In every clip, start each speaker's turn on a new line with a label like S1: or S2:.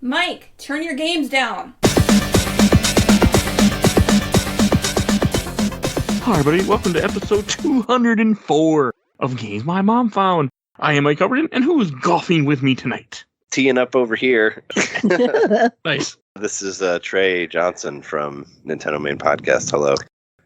S1: Mike, turn your games down.
S2: Hi, everybody. Welcome to episode 204 of Games My Mom Found. I am Mike Albertin, and who is golfing with me tonight?
S3: Teeing up over here.
S2: Nice.
S3: This is Trey Johnson from Nintendo Main Podcast. Hello.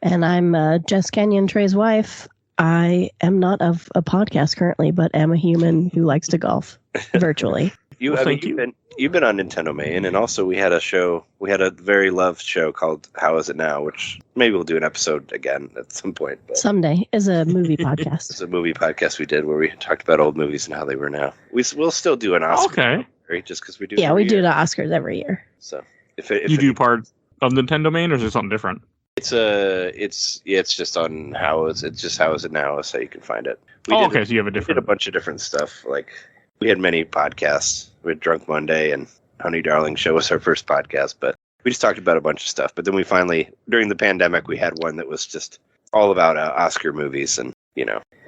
S4: And I'm Jess, Kenyon, Trey's wife. I am not of a podcast currently, but am a human who likes to golf virtually.
S3: You've been on Nintendo Main, and also we had a very loved show called How Is It Now, which maybe we'll do an episode again at some point. But
S4: someday is a movie podcast.
S3: It's a movie podcast we did where we talked about old movies and how they were now. We'll still do an Oscar. Okay. Just because we do.
S4: Yeah, we do the Oscars every year.
S3: So if
S2: you do part of Nintendo Main, or is it something different?
S3: It's just on How Is It Now is how you can find it.
S2: So you have a different.
S3: We did a bunch of different stuff. Like we had many podcasts. We had Drunk Monday and Honey Darling Show was our first podcast, but we just talked about a bunch of stuff. But then we finally, during the pandemic, we had one that was just all about Oscar movies and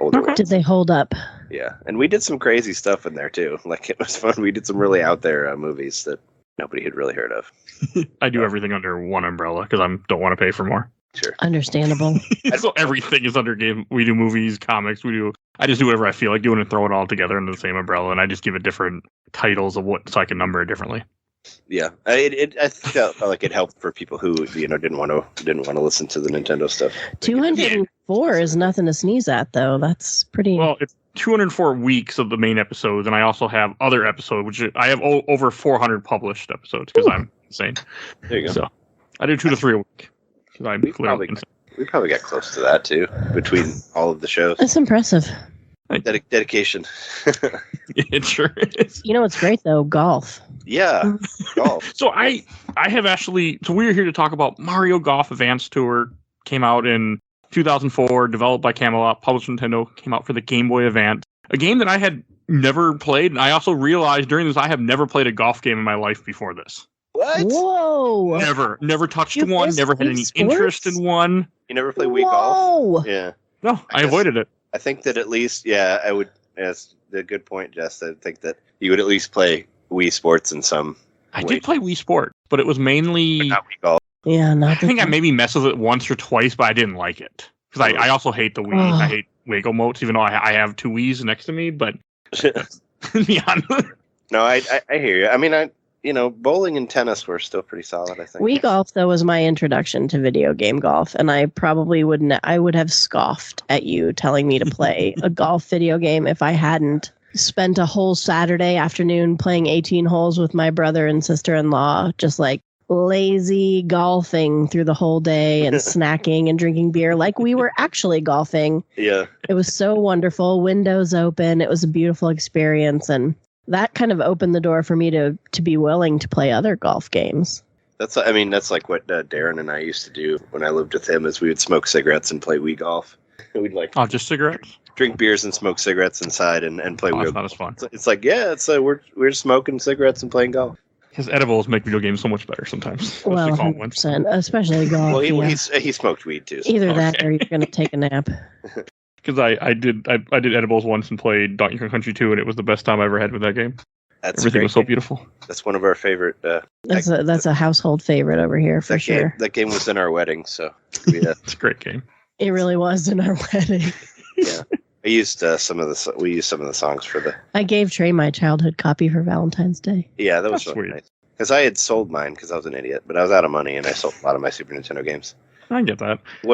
S3: older ones.
S4: Did they hold up?
S3: Yeah, and we did some crazy stuff in there too. Like it was fun. We did some really out there movies that nobody had really heard of.
S2: I do everything under one umbrella because I don't want to pay for more.
S3: Sure.
S4: Understandable.
S2: So everything is under game. We do movies, comics. I just do whatever I feel like doing and throw it all together under the same umbrella, and I just give it different titles of what, so I can number it differently.
S3: Yeah, I felt like it helped for people who didn't want to listen to the Nintendo stuff.
S4: 204 is nothing to sneeze at, though. That's pretty.
S2: Well, it's 204 weeks of the main episodes, and I also have other episodes, which I have over 400 published episodes because I'm insane.
S3: There you go.
S2: So I do 2 to 3 a week.
S3: We probably got close to that too between all of the shows.
S4: That's impressive.
S3: Dedication.
S2: It sure is.
S4: You know what's great though? Golf.
S3: Yeah, golf.
S2: So I have actually. So we're here to talk about Mario Golf Advanced Tour. Came out in 2004, developed by Camelot, published by Nintendo. Came out for the Game Boy Advance, a game that I had never played. And I also realized during this I have never played a golf game in my life before this.
S3: What?
S4: Whoa!
S2: Never touched one. Never had any interest in one.
S3: You never played Wii golf? Yeah.
S2: No, I avoided it.
S3: I think that at least, I would. That's a good point, Jess. I think that you would at least play Wii Sports in some.
S2: I did play Wii Sport, but it was mainly
S3: but not Wii golf.
S4: Yeah,
S2: I think I maybe messed with it once or twice, but I didn't like it because I also hate the Wii. I hate wiggle motes, even though I have 2 Wiis next to me. But beyond.
S3: No, I hear you. I mean, bowling and tennis were still pretty solid, I think.
S4: Wii golf, though, was my introduction to video game golf, and I probably I would have scoffed at you telling me to play a golf video game if I hadn't spent a whole Saturday afternoon playing 18 holes with my brother and sister-in-law, just like lazy golfing through the whole day and snacking and drinking beer like we were actually golfing.
S3: Yeah.
S4: It was so wonderful. Windows open. It was a beautiful experience, and that kind of opened the door for me to be willing to play other golf games. That's
S3: like what Darren and I used to do when I lived with him, is we would smoke cigarettes and play Wii golf. We'd
S2: just cigarettes?
S3: Drink beers and smoke cigarettes inside and play Wii.
S2: It's not as fun.
S3: It's like, we're smoking cigarettes and playing golf.
S2: Because edibles make video games so much better sometimes.
S4: Well, 100%, especially golf.
S3: Well, he smoked weed too. So.
S4: Either that or you're going to take a nap.
S2: Because I did edibles once and played Donkey Kong Country 2, and it was the best time I ever had with that game. Everything was so beautiful.
S3: That's one of our favorite.
S4: That's a household favorite over here for sure.
S3: That game was in our wedding, so
S2: it's a great game.
S4: It really was in our wedding.
S3: Yeah, we used some of the songs for the.
S4: I gave Trey my childhood copy for Valentine's Day.
S3: Yeah, that was really nice. Because I had sold mine because I was an idiot, but I was out of money and I sold a lot of my Super Nintendo games.
S2: I get that.
S3: It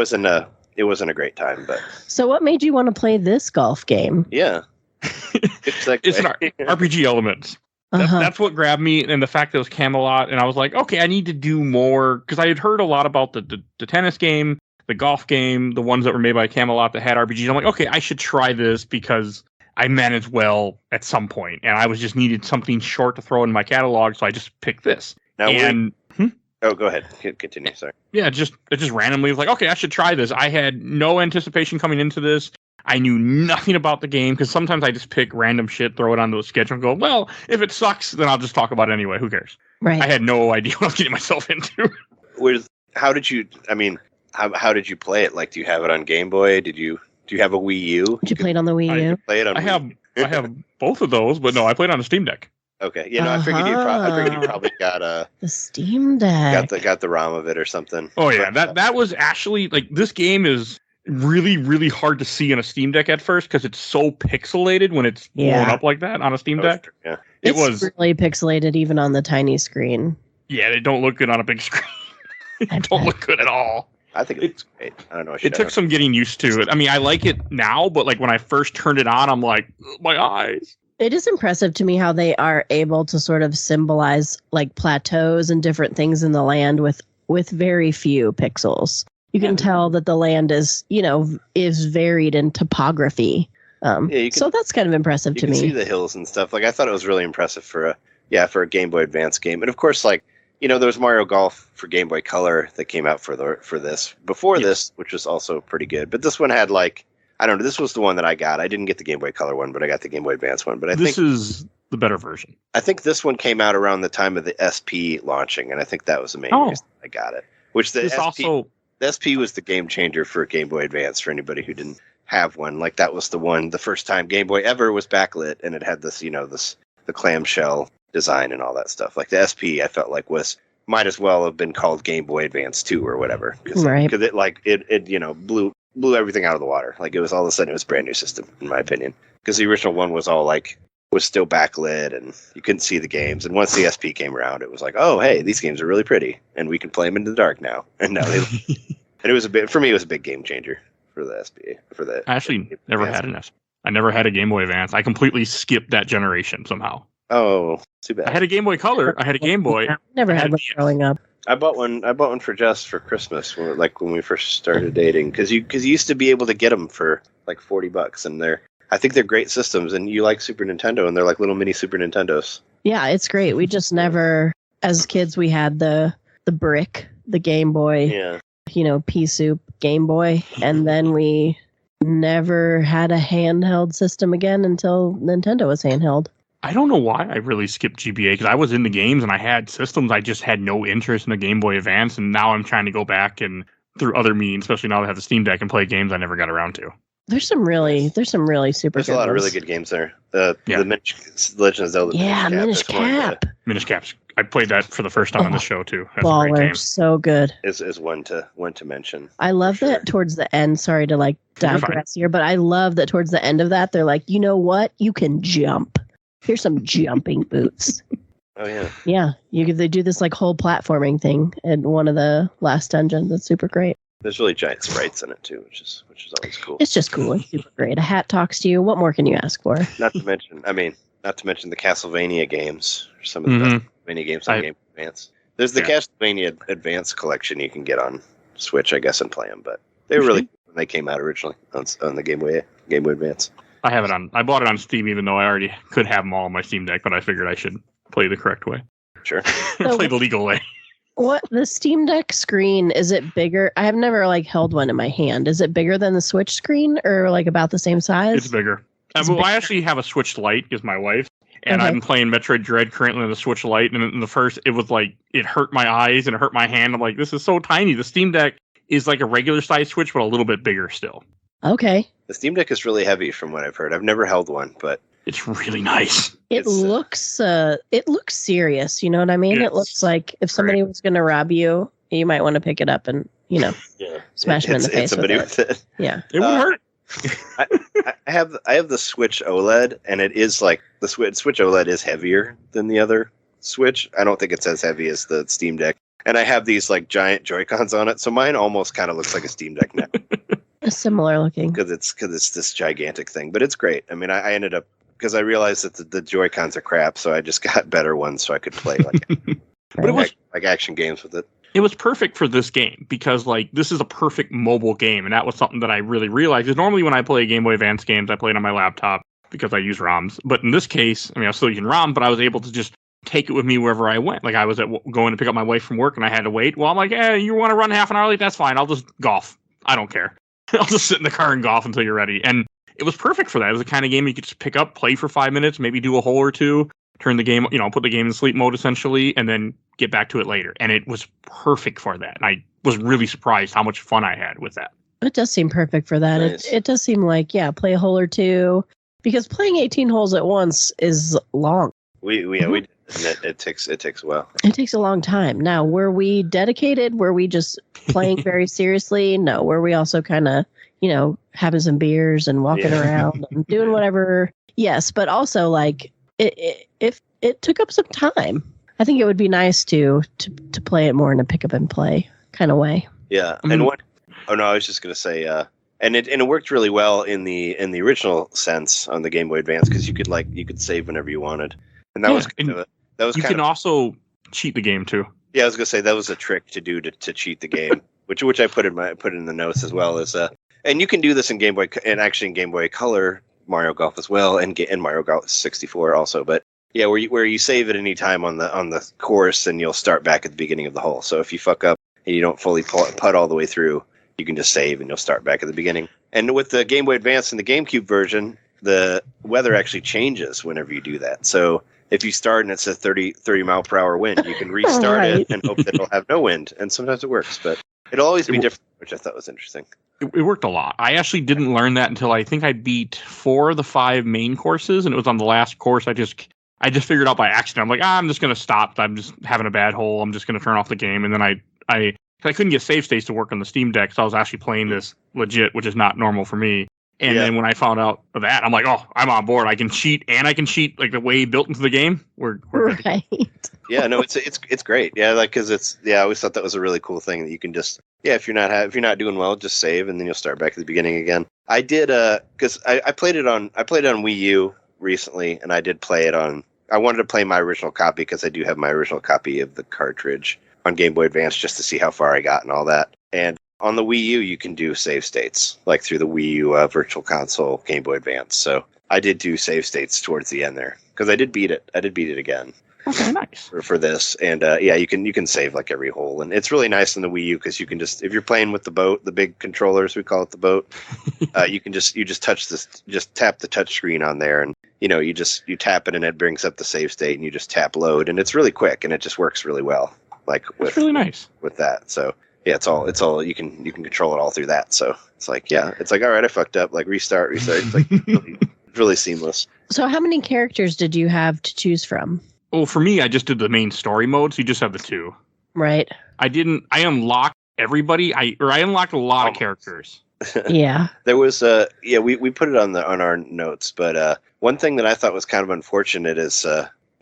S3: wasn't a great time, but.
S4: So what made you want to play this golf game?
S3: Yeah.
S2: It's an RPG element. That's what grabbed me, and the fact that it was Camelot, and I was like, okay, I need to do more, because I had heard a lot about the tennis game, the golf game, the ones that were made by Camelot that had RPGs. I'm like, okay, I should try this because I managed well at some point, and I was just needed something short to throw in my catalog, so I just picked this.
S3: Now, Oh, go ahead. Continue. Sorry.
S2: Yeah, it just randomly was like, okay, I should try this. I had no anticipation coming into this. I knew nothing about the game because sometimes I just pick random shit, throw it onto a schedule, and go, well, if it sucks, then I'll just talk about it anyway. Who cares?
S4: Right.
S2: I had no idea what I was getting myself into.
S3: How did you play it? Like, do you have it on Game Boy? Do you have a Wii U?
S4: Did you play it on the Wii U?
S3: Play it on
S2: I have both of those, but no, I played on a Steam Deck.
S3: Okay, I figured you probably got
S4: the Steam Deck.
S3: got the ROM of it or something.
S2: Oh yeah, that was actually like this game is really really hard to see on a Steam Deck at first because it's so pixelated when it's blown up like that on a Steam Deck.
S3: Yeah,
S4: it's really pixelated even on the tiny screen.
S2: Yeah, they don't look good on a big screen. They don't look good at all.
S3: I think it's great. I don't know.
S2: It took some getting used to it. I mean, I like it now, but like when I first turned it on, I'm like, my eyes.
S4: It is impressive to me how they are able to sort of symbolize like plateaus and different things in the land with very few pixels. You can tell that the land is varied in topography. So that's kind of impressive to me.
S3: You can see the hills and stuff. Like I thought it was really impressive for a Game Boy Advance game. And of course, like, there was Mario Golf for Game Boy Color that came out for this before this, which was also pretty good. But this one had like, I don't know. This was the one that I got. I didn't get the Game Boy Color one, but I got the Game Boy Advance one. But
S2: this is the better version.
S3: I think this one came out around the time of the SP launching, and I think that was the main reason I got it. Which the SP was the game changer for Game Boy Advance for anybody who didn't have one. Like that was the first time Game Boy ever was backlit, and it had this, the clamshell design and all that stuff. Like the SP, I felt like might as well have been called Game Boy Advance 2 or whatever, because it blew everything out of the water. Like it was all of a sudden it was a brand new system, in my opinion, because the original one was all like was still backlit and you couldn't see the games. And once the SP came around, it was like, oh hey, these games are really pretty and we can play them in the dark now. And now and it was for me it was a big game changer for the SP. I actually
S2: never had an SP. I never had a Game Boy Advance. I completely skipped that generation somehow.
S3: Oh, too bad.
S2: I had a Game Boy Color. I had a Game Boy.
S4: Never had one growing up.
S3: I bought one for Jess for Christmas when we first started dating, because you used to be able to get them for like $40, and I think they're great systems, and you like Super Nintendo, and they're like little mini Super Nintendos.
S4: Yeah, it's great. We just never, as kids, we had the brick, the Game Boy, pea soup Game Boy, and then we never had a handheld system again until Nintendo was handheld.
S2: I don't know why I really skipped GBA, because I was in the games and I had systems. I just had no interest in the Game Boy Advance, and now I'm trying to go back and through other means, especially now that I have the Steam Deck, and play games I never got around to.
S4: There's some really super.
S3: There's a lot of really good games there. The Legend of Zelda.
S4: Minish Cap.
S2: Minish Caps. I played that for the first time on the show too. That's
S4: baller,
S2: a great game.
S4: So good.
S3: Is one to mention.
S4: I love that towards the end. Sorry to digress here, but I love that towards the end of that they're like, you know what? You can jump. Here's some jumping boots.
S3: Oh yeah.
S4: Yeah, they do this whole platforming thing in one of the last dungeons. That's super great.
S3: There's really giant sprites in it too, which is always cool.
S4: It's just cool and super great. A hat talks to you. What more can you ask for?
S3: Not to mention the Castlevania games, or some of the Castlevania games on Game Boy Advance. There's the Castlevania Advance collection you can get on Switch, I guess, and play them. But they were really cool when they came out originally on the Game Boy Advance.
S2: I bought it on Steam, even though I already could have them all on my Steam Deck, but I figured I should play the correct way.
S3: Sure.
S2: Play the legal way.
S4: What, the Steam Deck screen, is it bigger? I have never held one in my hand. Is it bigger than the Switch screen, or about the same size?
S2: It's bigger. I actually have a Switch Lite, is my wife, and I'm playing Metroid Dread currently on the Switch Lite, and in the first, it was it hurt my eyes and it hurt my hand. I'm like, this is so tiny. The Steam Deck is like a regular size Switch, but a little bit bigger still.
S4: Okay.
S3: The Steam Deck is really heavy from what I've heard. I've never held one, but
S2: it's really nice.
S4: It looks serious. You know what I mean? It looks like if somebody was going to rob you, you might want to pick it up and smash him in the face with it. Yeah,
S2: it won't hurt.
S3: I have the Switch OLED, and it is the Switch OLED is heavier than the other Switch. I don't think it's as heavy as the Steam Deck, and I have these giant Joy-Cons on it, so mine almost kind of looks like a Steam Deck now.
S4: Similar looking,
S3: because it's this gigantic thing, but it's great. I mean, I ended up, because I realized that the Joy-Cons are crap, so I just got better ones so I could play but it was action games with it.
S2: It was perfect for this game because this is a perfect mobile game, and that was something that I really realized. Because normally when I play Game Boy Advance games, I play it on my laptop because I use ROMs. But in this case, I was still using ROMs, but I was able to just take it with me wherever I went. I was going to pick up my wife from work, and I had to wait. Well, I'm like, you want to run half an hour late? That's fine. I'll just golf. I don't care. I'll just sit in the car and golf until you're ready. And it was perfect for that. It was the kind of game you could just pick up, play for 5 minutes, maybe do a hole or two, turn the game, put the game in sleep mode essentially, and then get back to it later. And it was perfect for that. And I was really surprised how much fun I had with that.
S4: It does seem perfect for that. Nice. It does seem play a hole or two, because playing 18 holes at once is long.
S3: We did. It takes a while.
S4: It takes a long time. Now, were we dedicated? Were we just playing very seriously? No. Were we also kind of, having some beers and walking around and doing whatever? Yes, but also like if it took up some time, I think it would be nice to play it more in a pick up and play kind of way.
S3: Yeah, and what? Oh no, I was just gonna say, and it worked really well in the original sense on the Game Boy Advance because you could save whenever you wanted, and that was kind of that was. You
S2: can also cheat the game too.
S3: Yeah, I was gonna say that was a trick to do to cheat the game, which I put in the notes as well as and you can do this in Game Boy and actually in Game Boy Color Mario Golf as well, and Mario Golf 64 also, but. Yeah, where you save at any time on the course, and you'll start back at the beginning of the hole. So if you fuck up and you don't fully putt all the way through, you can just save and you'll start back at the beginning. And with the Game Boy Advance and the GameCube version, the weather actually changes whenever you do that. So if you start and it's a 30 mile per hour wind, you can restart it and hope that it'll have no wind. And sometimes it works, but it'll always be different, which I thought was interesting.
S2: It worked a lot. I actually didn't learn that until I think I beat 4 of the 5 main courses, and it was on the last course I just figured out by accident. I'm like, I'm just going to stop. I'm just having a bad hole. I'm just going to turn off the game. And then I couldn't get save states to work on the Steam Deck, so I was actually playing this legit, which is not normal for me. And then when I found out of that, I'm like, oh, I'm on board. I can cheat, and I can cheat like the way built into the game. We're
S4: right.
S3: Yeah, no, it's great. Yeah, like because I always thought that was a really cool thing that you can just if you're not doing well, just save, and then you'll start back at the beginning again. I did because I played it on Wii U recently, and I did play it on. I wanted to play my original copy because I do have my original copy of the cartridge on Game Boy Advance just to see how far I got and all that. And on the Wii U, you can do save states, like through the Wii U Virtual Console Game Boy Advance. So I did do save states towards the end there because I did beat it. I did beat it again.
S2: Okay, nice.
S3: For this. And you can save like every hole. And it's really nice in the Wii U because you can just, if you're playing with the boat, the big controllers, we call it the boat, you just touch this, just tap the touch screen on there, and you tap it and it brings up the save state, and you just tap load, and it's really quick, and it just works really well. It's
S2: really nice
S3: with that. So yeah, it's all you can control it all through that. So it's like all right, I fucked up, like restart. It's like really seamless.
S4: So how many characters did you have to choose from?
S2: Well, for me, I just did the main story mode, so you just have the 2.
S4: Right.
S2: I unlocked everybody. I unlocked a lot of characters.
S4: Yeah.
S3: There was we put it on our notes, but one thing that I thought was kind of unfortunate is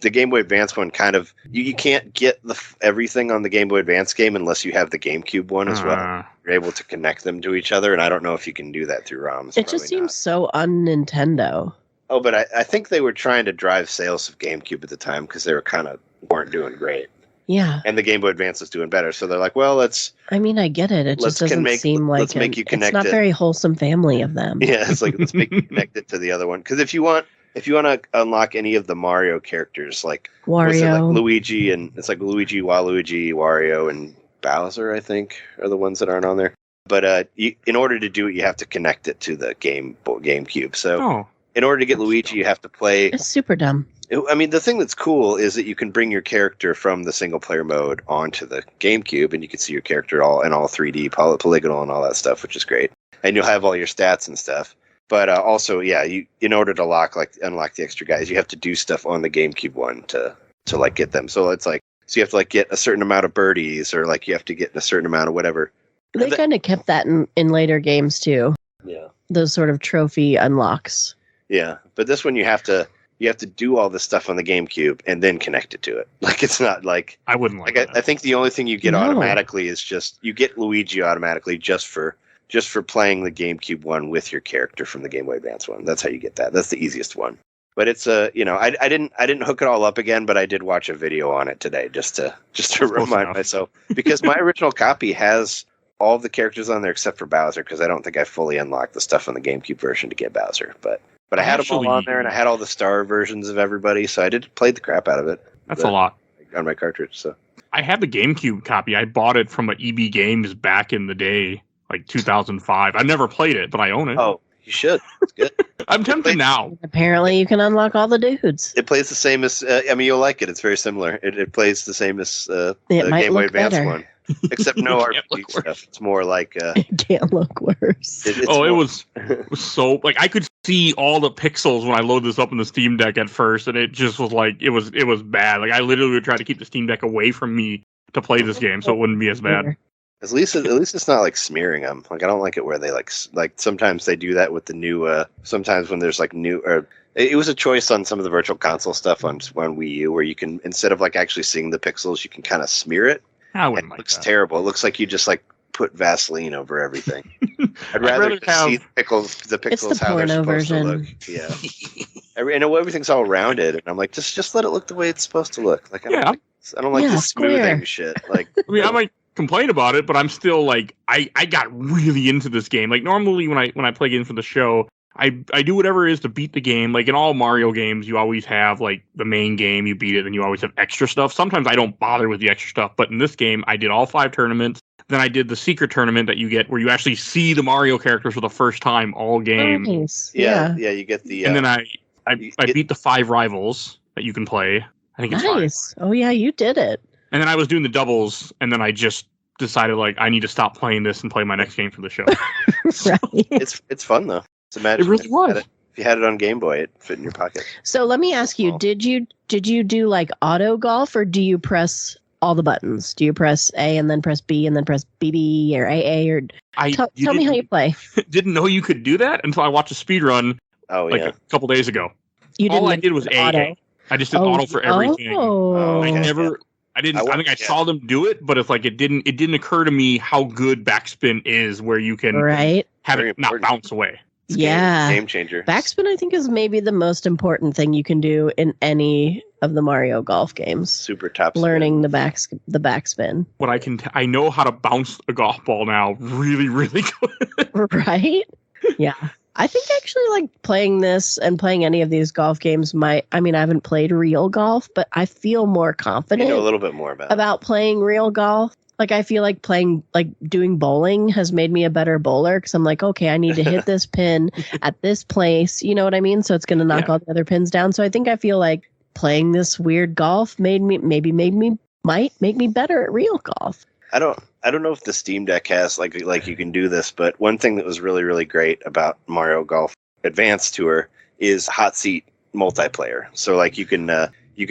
S3: the Game Boy Advance one kind of you can't get everything on the Game Boy Advance game unless you have the GameCube one as well. You're able to connect them to each other, and I don't know if you can do that through ROMs.
S4: It just seems so un-Nintendo.
S3: Oh, but I think they were trying to drive sales of GameCube at the time because they weren't doing great.
S4: Yeah.
S3: And the Game Boy Advance was doing better. So they're like, well, let's...
S4: I mean, I get it. It just doesn't seem like...
S3: Let's make you connect it.
S4: It's not very wholesome family of them.
S3: Yeah, it's like, let's make you connect it to the other one. Because if you want to unlock any of the Mario characters, like...
S4: Wario.
S3: Like Luigi, and it's like Luigi, Waluigi, Wario, and Bowser, I think, are the ones that aren't on there. But in order to do it, you have to connect it to the GameCube. So in order to get Luigi, you have to play...
S4: It's super dumb.
S3: I mean, the thing that's cool is that you can bring your character from the single-player mode onto the GameCube, and you can see your character all 3D, polygonal, and all that stuff, which is great. And you'll have all your stats and stuff. But also, in order to unlock the extra guys, you have to do stuff on the GameCube one to get them. So it's like, so you have to get a certain amount of birdies, or you have to get a certain amount of whatever.
S4: They kind of kept that in later games too.
S3: Yeah.
S4: Those sort of trophy unlocks.
S3: Yeah, but this one you have to do all this stuff on the GameCube and then connect it to it. It's not like...
S2: I wouldn't like that.
S3: I think the only thing you get automatically is you get Luigi automatically just for playing the GameCube one with your character from the Game Boy Advance one. That's how you get that. That's the easiest one. But it's I didn't hook it all up again, but I did watch a video on it today just to remind myself, because my original copy has all of the characters on there except for Bowser, because I don't think I fully unlocked the stuff on the GameCube version to get Bowser. But I had them all on there, and I had all the star versions of everybody, so I played the crap out of it.
S2: That's a lot
S3: on my cartridge. So
S2: I had the GameCube copy. I bought it from EB Games back in the day, like 2005. I never played it, but I own it.
S3: Oh, you should. It's good.
S2: I'm tempted now.
S4: Apparently, you can unlock all the dudes.
S3: It plays the same as. You'll like it. It's very similar. It plays the same as the Game Boy Advance one. Except no RPG stuff. It's more like
S4: it can't look worse.
S3: It
S2: was so like I could see all the pixels when I load this up in the Steam Deck at first, and it just was like it was bad. Like I literally would try to keep the Steam Deck away from me to play this game, so it wouldn't be as bad.
S3: At least it's not like smearing them. Like I don't like it where they like sometimes they do that with the new. Sometimes when there's like new or. It was a choice on some of the Virtual Console stuff on Wii U where you can, instead of like actually seeing the pixels, you can kind of smear it.
S2: I wouldn't like that. It looks
S3: terrible. It looks like you just like put Vaseline over everything. I'd rather see the pixels
S4: it's the
S3: how they're supposed
S4: version.
S3: to look. Yeah. I know everything's all rounded, and I'm like, just let it look the way it's supposed to look. Like I don't like this smoothing shit. Like
S2: I mean, I might complain about it, but I'm still like I got really into this game. Like normally when I play games for the show, I do whatever it is to beat the game. Like in all Mario games, you always have like the main game, you beat it, and you always have extra stuff. Sometimes I don't bother with the extra stuff, but in this game, I did all 5 tournaments. Then I did the secret tournament that you get where you actually see the Mario characters for the first time all game.
S4: Nice.
S3: Yeah, you get the.
S2: And then I beat the 5 rivals that you can play. I think it's
S4: nice.
S2: 5.
S4: Oh yeah, you did it.
S2: And then I was doing the doubles, and then I just decided like I need to stop playing this and play my next game for the show.
S4: Right.
S3: It's fun though. Imagine
S2: it really was.
S3: If you had it on Game Boy, it fit in your pocket.
S4: So let me ask you: Did you do like auto golf, or do you press all the buttons? Do you press A and then press B and then press BB or AA? Or tell me how you play.
S2: Didn't know you could do that until I watched a speed run. A couple days ago.
S4: All
S2: I did was AA. I just did auto for everything. I think I saw them do it, but it's like it didn't occur to me how good backspin is, where you can have it not bounce away.
S3: It's game changer.
S4: Backspin, I think, is maybe the most important thing you can do in any of the Mario Golf games.
S3: Super top.
S4: Learning the backspin.
S2: What I know how to bounce a golf ball now, really, really good.
S4: Right? Yeah. I think actually like playing this and playing any of these golf games I haven't played real golf, but I feel more confident.
S3: You know a little bit more
S4: about playing real golf. Like I feel like doing bowling has made me a better bowler because I'm like, okay, I need to hit this pin at this place. You know what I mean? So it's going to knock all the other pins down. So I think I feel like playing this weird golf might make me better at real golf.
S3: I don't know if the Steam Deck has like you can do this, but one thing that was really, really great about Mario Golf Advanced Tour is hot seat multiplayer. So like you can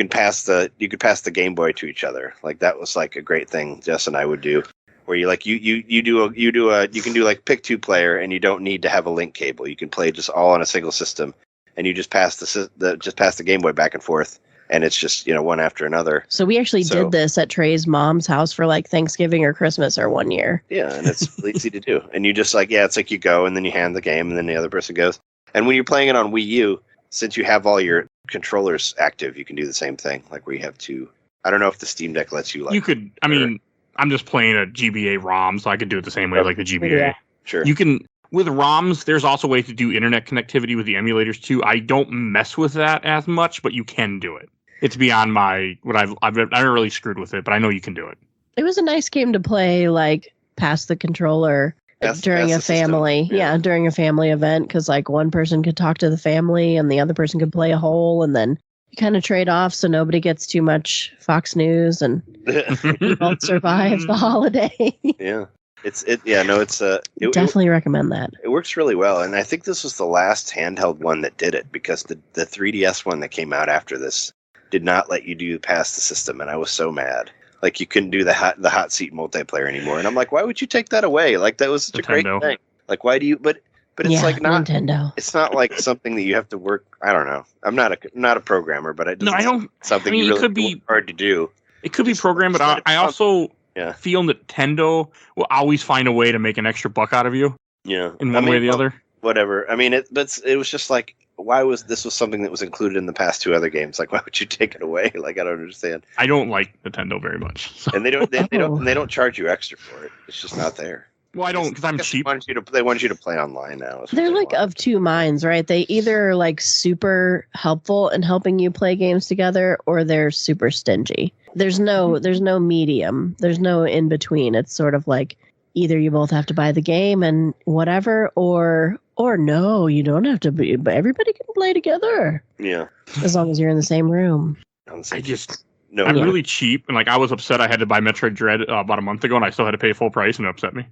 S3: pass the Game Boy to each other. Like that was like a great thing Jess and I would do, where you can do like pick 2 player, and you don't need to have a link cable. You can play just all on a single system, and you just pass the Game Boy back and forth, and it's just one after another.
S4: So we actually did this at Trey's mom's house for like Thanksgiving or Christmas or one year.
S3: Yeah, and it's easy to do. And you just it's like you go, and then you hand the game, and then the other person goes. And when you're playing it on Wii U, since you have all your controllers active, you can do the same thing. Like where you have 2. I don't know if the Steam Deck lets you. Like,
S2: you could. I mean, I'm just playing a GBA ROM, so I could do it the same way like the GBA.
S4: Yeah.
S3: Sure.
S2: You can. With ROMs, there's also ways to do internet connectivity with the emulators too. I don't mess with that as much, but you can do it. It's beyond I've never really screwed with it, but I know you can do it.
S4: It was a nice game to play, like pass the controller during a family. Yeah, during a family event, because like one person could talk to the family and the other person could play a hole, and then you kind of trade off so nobody gets too much Fox News and you both survive the holiday.
S3: Yeah.
S4: Definitely recommend that.
S3: It works really well, and I think this was the last handheld one that did it, because the 3DS one that came out after this did not let you do past the system, and I was so mad. Like you couldn't do the hot seat multiplayer anymore, and I'm like, why would you take that away? Like that was such a great thing. Like why do you? But it's like not
S4: Nintendo.
S3: It's not like something that you have to work. I don't know. I'm not a programmer, but I don't. Something you really could be hard to do.
S2: It could be programmed, but I also. Yeah. Feel Nintendo will always find a way to make an extra buck out of you.
S3: Yeah.
S2: In one way or the other.
S3: Whatever. I mean, it was just like, why was this something that was included in the past 2 other games? Like, why would you take it away? Like, I don't understand.
S2: I don't like Nintendo very much. So.
S3: And they don't charge you extra for it. It's just not there.
S2: Well, I don't, because I'm cheap.
S3: They want you to play online now.
S4: They're like of 2 minds, right? They either are like super helpful in helping you play games together, or they're super stingy. There's no medium. There's no in between. It's sort of like either you both have to buy the game and whatever, or no, you don't have to be. Everybody can play together.
S3: Yeah,
S4: as long as you're in the same room.
S3: No,
S2: I'm really cheap, and like I was upset I had to buy Metroid Dread about a month ago, and I still had to pay full price, and it upset me.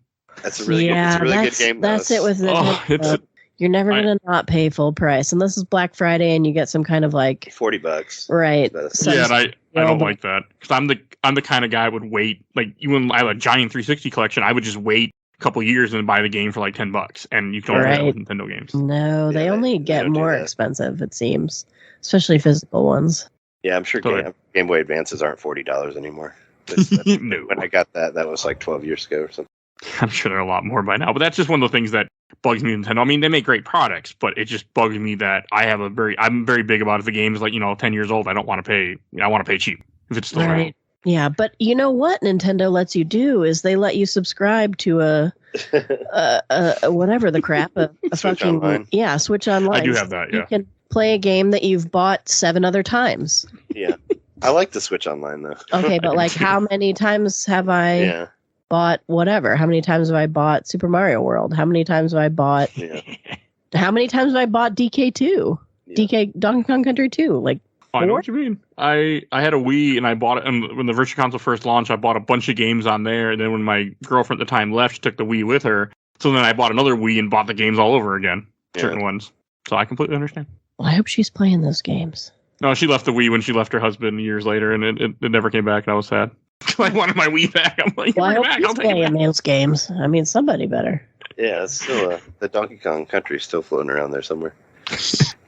S3: That's a really good game.
S4: That's it with Nintendo. You're never gonna not pay full price unless it's Black Friday and you get some kind of like
S3: $40,
S4: right?
S2: Yeah, and I don't like that because I'm the kind of guy would wait. Like even I have a giant 360 collection, I would just wait a couple years and then buy the game for like $10, and you can only do that with Nintendo games.
S4: No, they only get more expensive. It seems, especially physical ones.
S3: Yeah, I'm sure Game Boy Advances aren't $40 anymore.
S2: No.
S3: When I got that was like 12 years ago or something.
S2: I'm sure they're a lot more by now, but that's just one of the things that bugs me. Nintendo. I mean, they make great products, but it just bugs me that I'm very big about if the game is like 10 years old. I don't want to pay. I want to pay cheap if it's still right.
S4: Yeah, but you know what Nintendo lets you do is they let you subscribe to a whatever the crap a
S3: Switch Online.
S4: Switch Online.
S2: I do have that. Yeah,
S4: you can play a game that you've bought 7 other times.
S3: Yeah, I like the Switch Online though.
S4: Okay, but like how many times have I?
S3: Yeah.
S4: Bought whatever. How many times have I bought Super Mario World? How many times have I bought?
S3: Yeah.
S4: How many times have I bought DK2? Yeah. DK Donkey Kong Country 2? Like 4?
S2: I know what you mean. I had a Wii and I bought it, and when the Virtual Console first launched, I bought a bunch of games on there. And then when my girlfriend at the time left, she took the Wii with her. So then I bought another Wii and bought the games all over again, certain ones. So I completely understand.
S4: Well, I hope she's playing those games.
S2: No, she left the Wii when she left her husband years later, and it never came back. And I was sad. I wanted my Wii back. I'm like,
S4: well, I hope she's playing those games. I mean, somebody better.
S3: Yeah, it's still the Donkey Kong Country is still floating around there somewhere.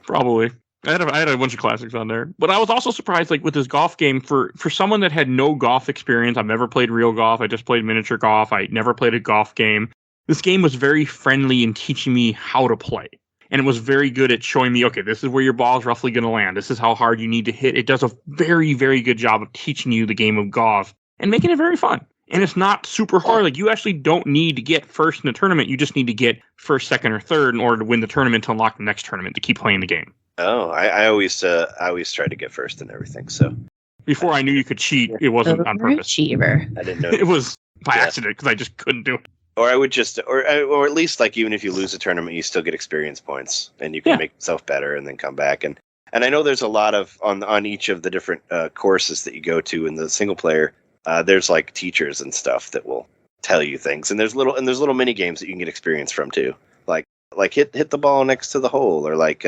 S2: Probably. I had a bunch of classics on there, but I was also surprised, like with this golf game, for someone that had no golf experience. I've never played real golf. I just played miniature golf. I never played a golf game. This game was very friendly in teaching me how to play. And it was very good at showing me, okay, this is where your ball is roughly going to land. This is how hard you need to hit. It does a very, very good job of teaching you the game of golf and making it very fun. And it's not super hard. Like, you actually don't need to get first in the tournament. You just need to get first, second, or third in order to win the tournament to unlock the next tournament to keep playing the game.
S3: Oh, I always tried to get first in everything. So
S2: before I knew you could cheat, it wasn't on purpose.
S4: Cheater.
S3: I didn't know.
S2: It was by accident because I just couldn't do it.
S3: Or I would just, or at least like even if you lose a tournament, you still get experience points, and you can make yourself better and then come back. And I know there's a lot of on each of the different courses that you go to in the single player. There's like teachers and stuff that will tell you things, and there's little mini games that you can get experience from too, like hit the ball next to the hole, or like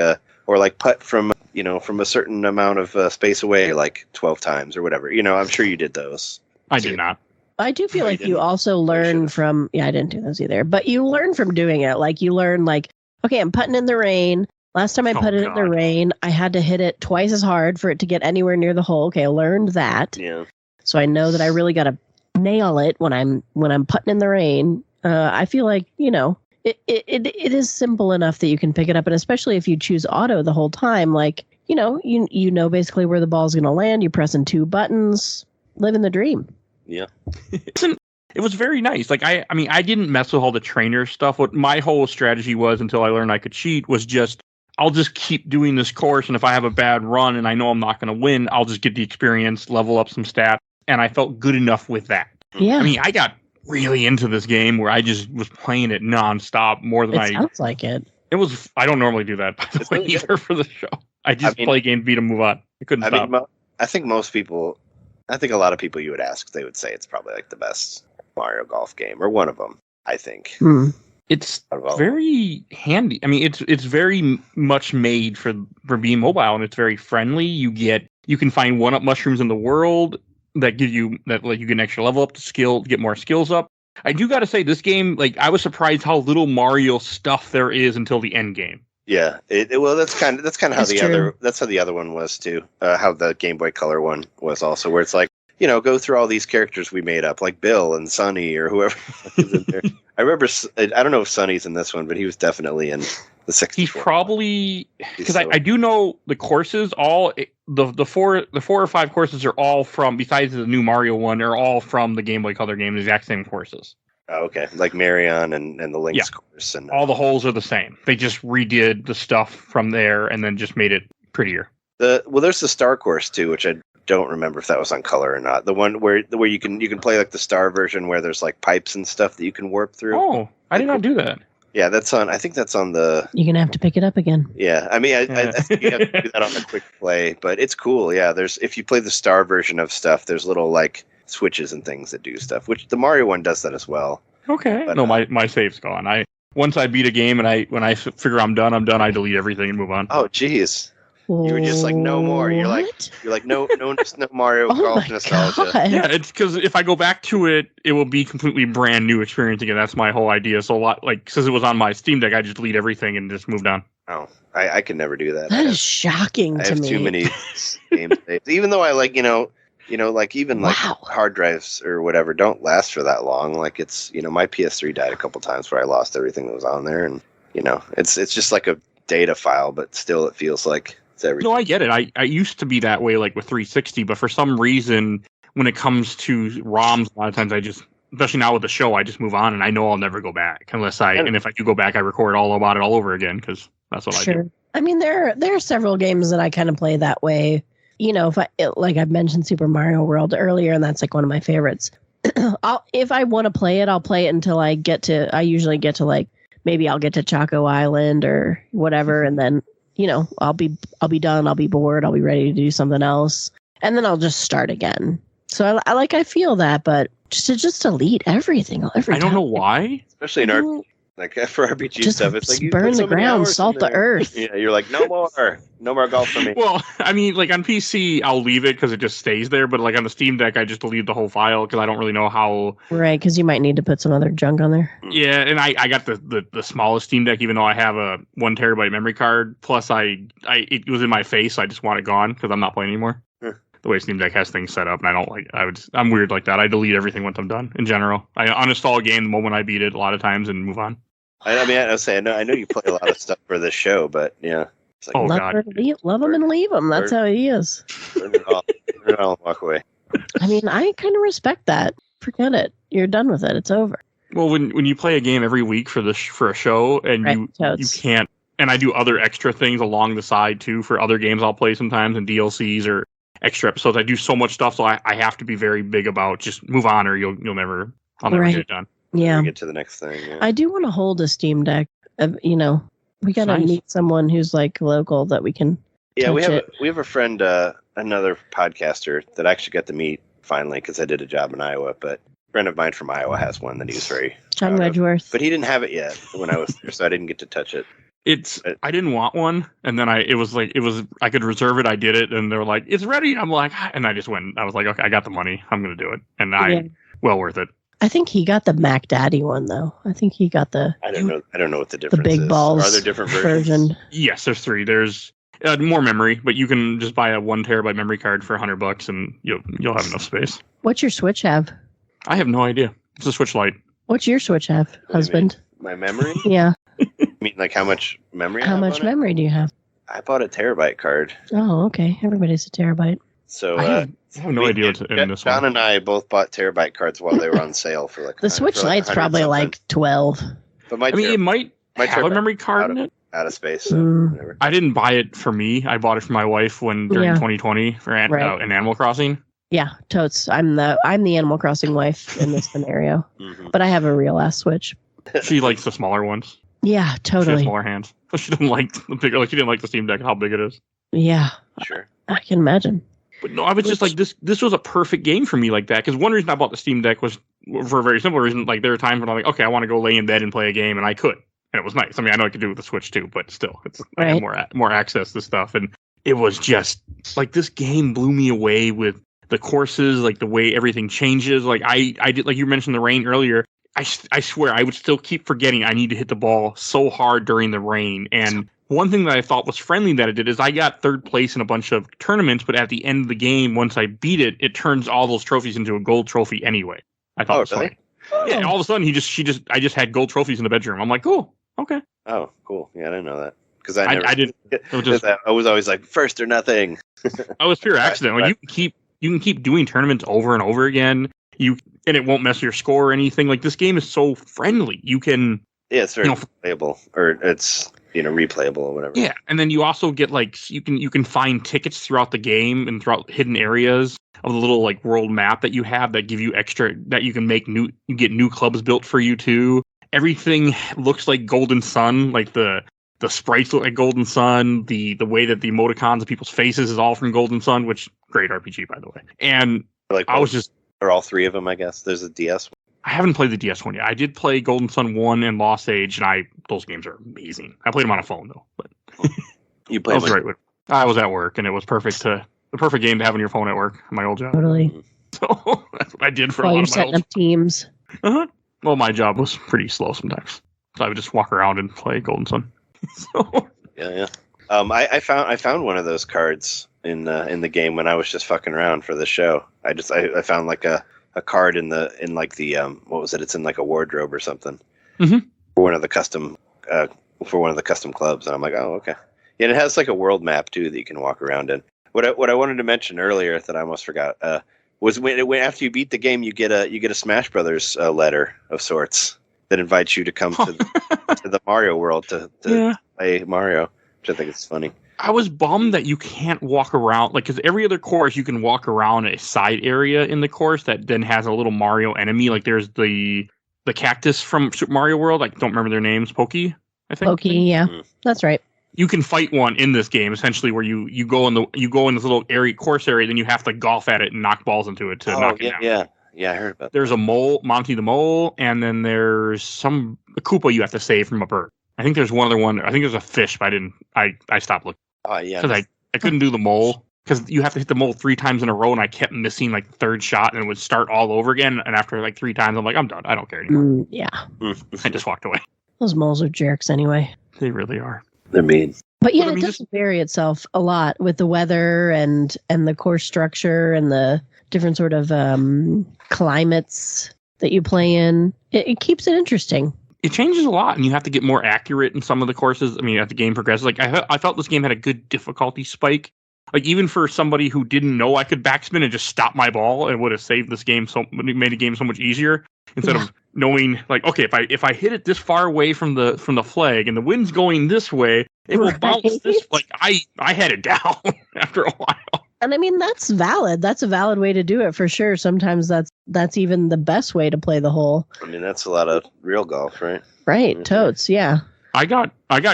S3: putt from a certain amount of space away, like 12 times or whatever. I'm sure you did those.
S2: I did not.
S4: I do feel like you also learn from, I didn't do those either, but you learn from doing it. Like you learn like, okay, I'm putting in the rain. Last time I putted it in the rain, I had to hit it twice as hard for it to get anywhere near the hole. Okay, I learned that.
S3: Yeah.
S4: So I know that I really got to nail it when I'm putting in the rain. I feel like, it is simple enough that you can pick it up. And especially if you choose auto the whole time, like, you know basically where the ball's going to land. You're pressing 2 buttons, living the dream.
S3: Yeah.
S2: It was very nice. Like, I mean, I didn't mess with all the trainer stuff. What my whole strategy was until I learned I could cheat was just, I'll just keep doing this course. And if I have a bad run and I know I'm not going to win, I'll just get the experience, level up some stats. And I felt good enough with that.
S4: Yeah.
S2: I mean, I got really into this game where I just was playing it nonstop more than
S4: It sounds like it.
S2: It was, I don't normally do that, by the way, either for the show. I just play games, beat them, move on. I couldn't stop.
S3: I think a lot of people you would ask, they would say it's probably like the best Mario Golf game, or one of them, I think.
S2: It's very handy. I mean, it's very much made for being mobile, and it's very friendly. You can find 1-up mushrooms in the world that give you that let you get an extra level up to get more skills up. I do got to say, this game, like, I was surprised how little Mario stuff there is until the end game.
S3: Yeah, that's kind of how the other one was too. How the Game Boy Color one was also, where it's like, go through all these characters we made up, like Bill and Sonny or whoever is in there. I remember, I don't know if Sonny's in this one, but he was definitely in the 64.
S2: He's probably, because I do know the courses, the 4 or 5 courses are all from, besides the new Mario one, are all from the Game Boy Color game, the exact same courses.
S3: Oh, okay, like Marion and the Link's course. And
S2: all the holes are the same. They just redid the stuff from there and then just made it prettier.
S3: There's the Star course too, which I don't remember if that was on Color or not. The one where you can play like the Star version where there's like pipes and stuff that you can warp through.
S2: Oh, I did not do that.
S3: Yeah, that's on. I think that's on the.
S4: You're gonna have to pick it up again.
S3: Yeah, I mean, I think you have to do that on a quick play, but it's cool. Yeah, if you play the Star version of stuff, there's little like switches and things that do stuff. Which the Mario one does that as well.
S2: Okay.
S3: But,
S2: no, my save's gone. Once I beat a game and when I figure I'm done, I delete everything and move on.
S3: Oh, jeez. You were just like, no more. You're like no Mario Golf nostalgia.
S4: God.
S2: Yeah, it's because if I go back to it, it will be completely brand new experience again. That's my whole idea. So a lot, like, since it was on my Steam Deck, I just delete everything and just moved on.
S3: Oh, I can never do that.
S4: That is shocking to me.
S3: I have too many game saves. Even though I like, like even like hard drives or whatever don't last for that long. Like it's, my PS3 died a couple times where I lost everything that was on there, and it's just like a data file, but still it feels like.
S2: No, I get it. I used to be that way, like with 360, but for some reason, when it comes to ROMs, a lot of times especially now with the show, I just move on, and I know I'll never go back and if I do go back, I record all about it all over again because that's what I do.
S4: I mean, there are several games that I kind of play that way. Like I've mentioned Super Mario World earlier, and that's like one of my favorites. If I want to play it, I'll play it until I usually get to like maybe I'll get to Choco Island or whatever, and then. I'll be done. I'll be bored. I'll be ready to do something else, and then I'll just start again. So I feel that, but just delete everything.
S2: I don't know why,
S3: especially in our like for RPG
S4: just
S3: stuff. It's like you
S4: burn the ground, salt the earth.
S3: Yeah, you're like no more golf for me.
S2: Well, I mean, like on PC, I'll leave it because it just stays there. But like on the Steam Deck, I just delete the whole file because I don't really know how.
S4: Right, because you might need to put some other junk on there.
S2: Yeah, and I got the smallest Steam Deck, even though I have a 1 terabyte memory card. Plus, it was in my face. So I just want it gone because I'm not playing anymore. The way Steam Deck has things set up, and I don't like. I'm weird like that. I delete everything once I'm done. In general, I uninstall a game the moment I beat it a lot of times and move on.
S3: I mean, I was saying, I know you play a lot of stuff for this show, but yeah.
S2: It's like,
S4: love them and leave them. That's how he is.
S3: Turn it all and walk away.
S4: I mean, I kind of respect that. Forget it. You're done with it. It's over.
S2: Well, when you play a game every week for a show, and you can't, and I do other extra things along the side too for other games I'll play sometimes and DLCs or extra episodes. I do so much stuff, so I have to be very big about just move on, or I'll never get it done.
S4: Yeah.
S3: Get to the next thing. Yeah.
S4: I do want to hold a Steam Deck. We got to meet someone who's like local that we can.
S3: Yeah, we have a friend, another podcaster that I actually got to meet finally because I did a job in Iowa. But a friend of mine from Iowa has one that he's very
S4: John Wedgeworth.
S3: But he didn't have it yet when I was there, so I didn't get to touch it.
S2: I didn't want one, and then I could reserve it. I did it, and they were like, "It's ready." I'm like, and I just went. I was like, "Okay, I got the money. I'm gonna do it," and well worth it.
S4: I think he got the Mac Daddy one though. I think he got the.
S3: I don't know what the difference
S4: is. The big balls.
S3: Are there different versions?
S2: Yes, there's 3. There's more memory, but you can just buy a 1 terabyte memory card for $100, and you'll have enough space.
S4: What's your Switch have?
S2: I have no idea. It's a Switch Lite.
S4: What's your Switch have, husband?
S3: My memory?
S4: Yeah.
S3: You mean like how much memory?
S4: How much memory do you have?
S3: I bought a terabyte card.
S4: Oh, okay. Everybody's a terabyte.
S3: So
S2: I have no idea what's in this one.
S3: John and I both bought terabyte cards while they were on sale for like
S4: the Switch Lite's probably like 12.
S3: But
S2: it might have a memory card in it.
S3: Out of space. So
S2: I didn't buy it for me. I bought it for my wife during 2020 for in Animal Crossing.
S4: Yeah, totes. I'm the Animal Crossing wife in this scenario. But I have a real ass Switch.
S2: She likes the smaller ones.
S4: Yeah, totally.
S2: She has smaller hands. She didn't like the bigger. Like she didn't like the Steam Deck. How big it is.
S4: Yeah.
S3: Sure.
S4: I can imagine.
S2: But no, I was just like this was a perfect game for me like that. Because one reason I bought the Steam Deck was for a very simple reason. Like there were times when I'm like, okay, I want to go lay in bed and play a game, and I could, and it was nice. I mean, I know I could do it with the Switch too, but still, I had more access to stuff, and it was just like this game blew me away with the courses, like the way everything changes. Like I did, like you mentioned the rain earlier. I swear I would still keep forgetting I need to hit the ball so hard during the rain. And one thing that I thought was friendly that it did is I got 3rd place in a bunch of tournaments, but at the end of the game, once I beat it, it turns all those trophies into a gold trophy anyway. I thought it was funny. Yeah, all of a sudden I just had gold trophies in the bedroom. I'm like, cool, okay.
S3: Oh, cool. Yeah, I didn't know that. Because I
S2: didn't.
S3: I was always like first or nothing.
S2: I was pure accident. Like you can keep doing tournaments over and over again. And it won't mess your score or anything. Like this game is so friendly. You can
S3: it's very playable, or it's replayable or whatever.
S2: Yeah, and then you also get like you can find tickets throughout the game and throughout hidden areas of the little like world map that you have that give you extra that you can make you get new clubs built for you too. everything looks like Golden Sun, like the sprites look like Golden Sun, the way that the emoticons of people's faces is all from Golden Sun, which great RPG by the way. And
S3: like
S2: I was just
S3: or all three of them, I guess. There's a DS one.
S2: I haven't played the DS one yet. I did play Golden Sun 1 and Lost Age, and those games are amazing. I played them on a phone though, but
S3: You played
S2: I was at work, and it was the perfect game to have on your phone at work. My old job.
S4: Totally.
S2: So that's what I did for
S4: While
S2: a lot
S4: you're
S2: of my
S4: setting
S2: old.
S4: up teams.
S2: Well, my job was pretty slow sometimes, so I would just walk around and play Golden Sun. So
S3: Yeah. I found one of those cards in the game when I was just fucking around for the show. I found like a card in like the what was it? It's in like a wardrobe or something.
S2: Mm-hmm.
S3: For one of the custom clubs, and I'm like, oh, okay. Yeah, and it has like a world map too that you can walk around in. What I wanted to mention earlier that I almost forgot was when after you beat the game, you get a Smash Brothers letter of sorts that invites you to come to the Mario world to play Mario, which I think is funny.
S2: I was bummed that you can't walk around, like, because every other course you can walk around a side area in the course that then has a little Mario enemy. Like there's the cactus from Super Mario World. I don't remember their names. Pokey, I think.
S4: Pokey, yeah, that's right.
S2: You can fight one in this game essentially, where you go in this little course area, then you have to golf at it and knock balls into it to knock it down.
S3: Yeah, I heard about that.
S2: There's a mole, Monty the Mole, and then there's a Koopa you have to save from a bird. I think there's one other one. I think there's a fish, but I stopped looking.
S3: Oh yeah,
S2: because I couldn't do the mole because you have to hit the mole 3 times in a row, and I kept missing like the third shot, and it would start all over again. And after like 3 times, I'm like, I'm done. I don't care anymore.
S4: Yeah,
S2: I just walked away.
S4: those moles are jerks anyway.
S2: They really are.
S3: They're mean.
S4: But yeah,
S2: Well, I mean,
S4: it does vary itself a lot with the weather and the course structure and the different sort of climates that you play in. It keeps it interesting.
S2: It changes a lot, and you have to get more accurate in some of the courses. I mean, as the game progresses, like I felt this game had a good difficulty spike. Like even for somebody who didn't know I could backspin and just stop my ball, it would have saved this game made the game so much easier. Instead of knowing, like, okay, if I hit it this far away from the flag and the wind's going this way, it will bounce this. Like I had it down after a while.
S4: And I mean, that's valid. That's a valid way to do it for sure. Sometimes that's even the best way to play the hole.
S3: I mean, that's a lot of real golf, right?
S4: Right,
S3: Mm-hmm.
S4: totes, yeah.
S2: I got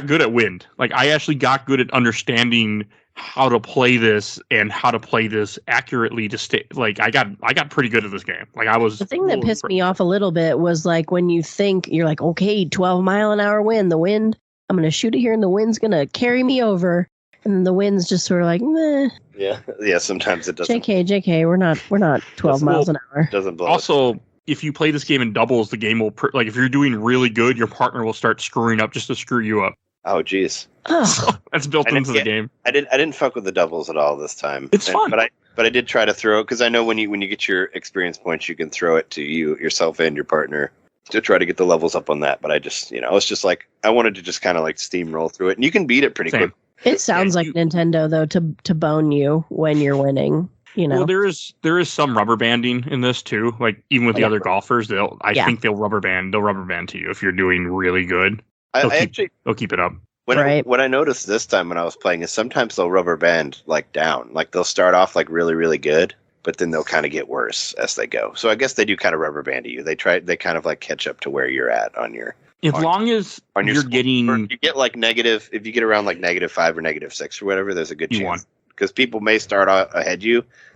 S2: good at wind. Like I actually got good at understanding how to play this and how to play this accurately to stay. Like I got pretty good at this game. Like I was.
S4: The thing that pissed me off a little bit was like when you think you're like, okay, 12-mile-an-hour wind, the wind, I'm going to shoot it here and the wind's going to carry me over. And then the wind's just sort of like, meh.
S3: Yeah. Sometimes it doesn't.
S4: JK, we're not 12 miles an hour.
S3: Doesn't blow.
S2: Also, if you play this game in doubles, the game will like if you're doing really good, your partner will start screwing up just to screw you up.
S3: Oh, geez.
S2: So that's built into the game.
S3: I didn't fuck with the doubles at all this time.
S2: It's fun,
S3: but I did try to throw it because I know when you get your experience points, you can throw it to yourself and your partner to try to get the levels up on that. But I just I was just like I wanted to just kind of like steamroll through it, and you can beat it pretty quick.
S4: It sounds like Nintendo though to bone you when you're winning.
S2: Well, there is some rubber banding in this too. Like even with the other golfers, I think they'll rubber band to you if you're doing really good. They'll keep it up.
S3: What I noticed this time when I was playing is sometimes they'll rubber band like down. Like they'll start off like really, really good, but then they'll kind of get worse as they go. So I guess they do kind of rubber band you. They kind of like catch up to where you're at on your.
S2: As long as you're getting,
S3: you get like negative. If you get around like -5 or -6 or whatever, there's a good chance. Because people may start ahead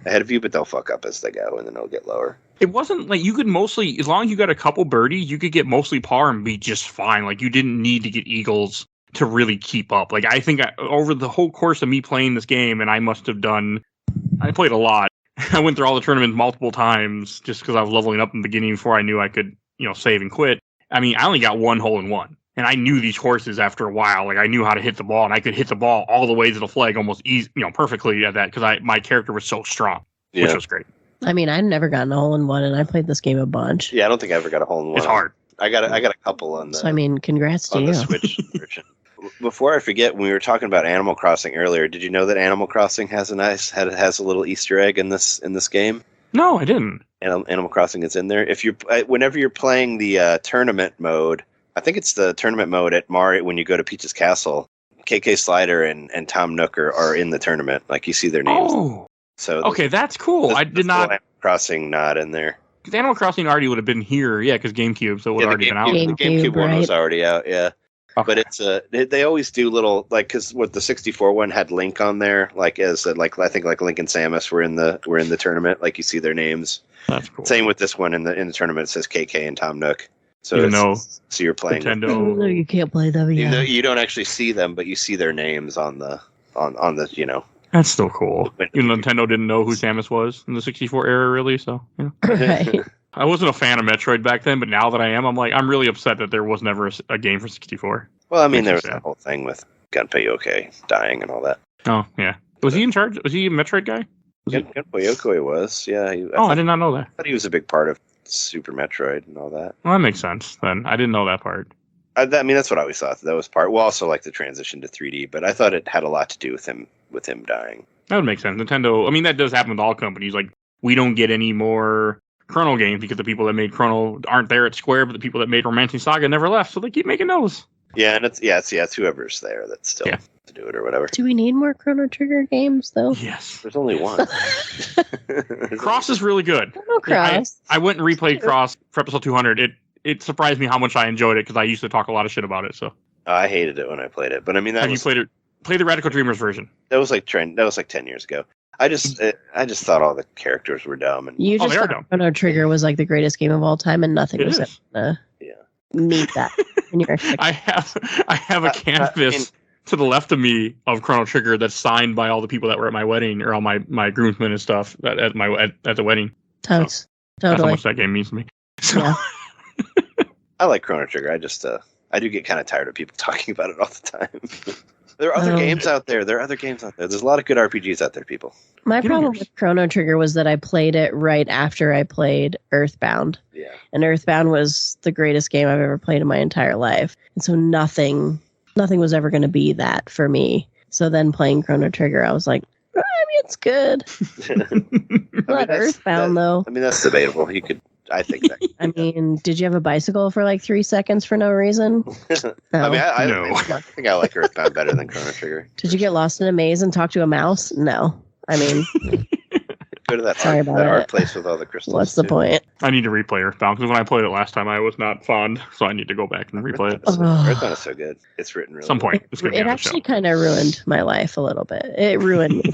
S3: of you, but they'll fuck up as they go, and then it'll get lower.
S2: It wasn't like you could mostly, as long as you got a couple birdies, you could get mostly par and be just fine. Like you didn't need to get eagles to really keep up. Like I think over the whole course of me playing this game, and I played a lot. I went through all the tournaments multiple times just because I was leveling up in the beginning before I knew I could, save and quit. I mean, I only got 1 hole in 1. And I knew these courses after a while. Like I knew how to hit the ball, and I could hit the ball all the way to the flag almost easy, perfectly at that because my character was so strong, which was great.
S4: I mean, I've never gotten a hole in 1, and I played this game a bunch.
S3: Yeah, I don't think I ever got a hole in 1.
S2: It's hard.
S3: I got a couple on the.
S4: So I mean, congrats to you.
S3: The Switch version. Before I forget, when we were talking about Animal Crossing earlier, did you know that Animal Crossing has a little Easter egg in this game?
S2: No, I didn't.
S3: Animal Crossing is in there. Whenever you're playing the tournament mode. I think it's the tournament mode at Mario when you go to Peach's Castle. KK Slider and Tom Nook are in the tournament. Like you see their names.
S2: Oh,
S3: so
S2: okay, that's cool. I did not
S3: Animal Crossing nod in there.
S2: Because Animal Crossing already would have been here, yeah, because GameCube, so it would have already been out.
S3: The GameCube one was already out, yeah.
S2: Okay.
S3: But they always do little, like, because what the 64 one had Link on there, like I think like Link and Samus were in the tournament, like you see their names.
S2: That's cool.
S3: Same with this one in the tournament. It says KK and Tom Nook. So so you're playing
S2: Nintendo.
S4: No, you can't play them.
S3: Even though you don't actually see them, but you see their names on the
S2: That's still cool. Even Nintendo didn't know who Samus was in the 64 era, really. So
S4: Right.
S2: I wasn't a fan of Metroid back then, but now that I am, I'm really upset that there was never a game for 64.
S3: Well, I mean, there was that whole thing with Gunpei Yokoi dying and all that.
S2: Oh yeah, was he in charge? Was he a Metroid guy?
S3: Gunpei Yokoi was, yeah.
S2: I did not know that.
S3: I thought he was a big part of Super Metroid and all that.
S2: Well, that makes sense then. I didn't know that part.
S3: I mean, that's what I always thought. That was part. Well, also like the transition to 3D, but I thought it had a lot to do with him dying.
S2: That would make sense. Nintendo. I mean, that does happen with all companies. Like, we don't get any more Chrono games because the people that made Chrono aren't there at Square, but the people that made Romancing Saga never left, so they keep making those.
S3: Yeah, and it's whoever's there that's still to do it or whatever.
S4: Do we need more Chrono Trigger games though?
S2: Yes.
S3: There's only one.
S2: Cross is really good.
S4: Chrono Cross.
S2: I went and replayed Cross for episode 200. It surprised me how much I enjoyed it because I used to talk a lot of shit about it. So
S3: I hated it when I played it, but I mean,
S2: you played it? Play the Radical Dreamers version.
S3: That was like 10 years ago. I just thought all the characters were dumb. And
S4: You just
S2: they are
S4: thought
S2: dumb.
S4: Chrono Trigger was like the greatest game of all time, and nothing was gonna meet that in your expectations.
S2: I have a canvas to the left of me of Chrono Trigger that's signed by all the people that were at my wedding or all my groomsmen and stuff at the wedding.
S4: Totes.
S2: That's how
S4: Totally.
S2: much that game means to me. So,
S4: Yeah.
S3: I like Chrono Trigger. I just I do get kind of tired of people talking about it all the time. There are other games out there. There's a lot of good RPGs out there, people.
S4: My problem with Chrono Trigger was that I played it right after I played Earthbound.
S3: Yeah.
S4: And Earthbound was the greatest game I've ever played in my entire life. And so nothing was ever going to be that for me. So then playing Chrono Trigger, I was like, I mean, it's good. Not Earthbound, though.
S3: I mean, that's debatable. I think that.
S4: I mean, did you have a bicycle for like 3 seconds for no reason? No.
S3: I mean,
S2: No.
S3: I think I like Earthbound better than Chrono Trigger.
S4: Did you get lost in a maze and talk to a mouse? No. I mean,
S3: Go to that
S4: Sorry about
S3: art
S4: it.
S3: place with all the crystals.
S4: what's the
S3: too.
S4: point?
S2: I need to replay Earthbound because when I played it last time, I was not fond. So I need to go back and replay it.
S3: Earthbound is so good. It's written really
S2: At some point, it's going to be
S4: It
S2: on the show.
S4: actually kind of ruined my life a little bit. It ruined me.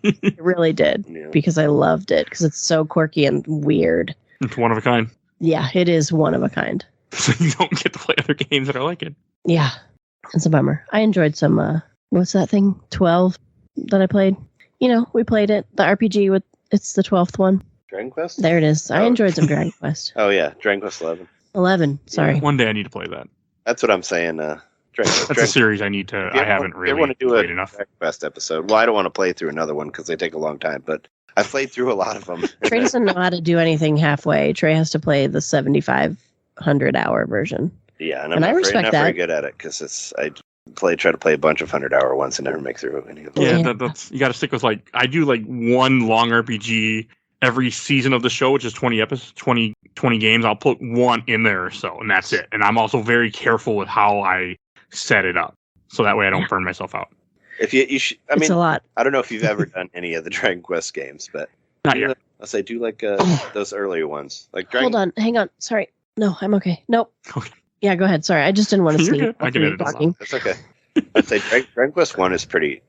S4: It really did.
S3: Yeah.
S4: Because I loved it. Because it's so quirky and weird.
S2: It's one of a kind.
S4: Yeah, it is one of a kind.
S2: So you don't get to play other games that are like it.
S4: Yeah, it's a bummer. I enjoyed some, what's that thing? 12 that I played. You know, we played it. The RPG it's the 12th one.
S3: Dragon Quest?
S4: There it is. I enjoyed some Dragon Quest.
S3: Oh, yeah. Dragon Quest 11.
S4: 11, sorry.
S2: One day I need to play that.
S3: That's what I'm saying.
S2: That's a series I need to. I haven't really
S3: want to do
S2: played
S3: a
S2: enough.
S3: Dragon Quest episode. Well, I don't want to play through another one because they take a long time, but I've played through a lot of them.
S4: Trey doesn't know how to do anything halfway. Trey has to play the 7,500-hour version.
S3: Yeah, and
S4: And I
S3: I'm
S4: respect
S3: not
S4: that.
S3: very good at it because I try to play a bunch of 100-hour ones and never make through any of them.
S2: Yeah,
S4: Yeah.
S2: that's you got to stick with I do one long RPG every season of the show, which is 20 episodes, 20 games. I'll put one in there or so, and that's it. And I'm also very careful with how I set it up, so that way I don't burn myself out.
S3: If you should, I
S4: It's
S3: mean,
S4: a lot.
S3: I don't know if you've ever done any of the Dragon Quest games, but
S2: Not yet.
S3: I'll say do those earlier ones. Like
S4: Hold on. Hang on. Sorry. No, I'm okay. Nope.
S2: Okay.
S4: Yeah, go ahead. Sorry. I just didn't want to
S2: You're
S4: sneak
S2: good. I
S4: after
S2: can
S4: you
S2: edit it out.
S4: talking.
S3: That's okay. I'd say Dragon Quest 1 is pretty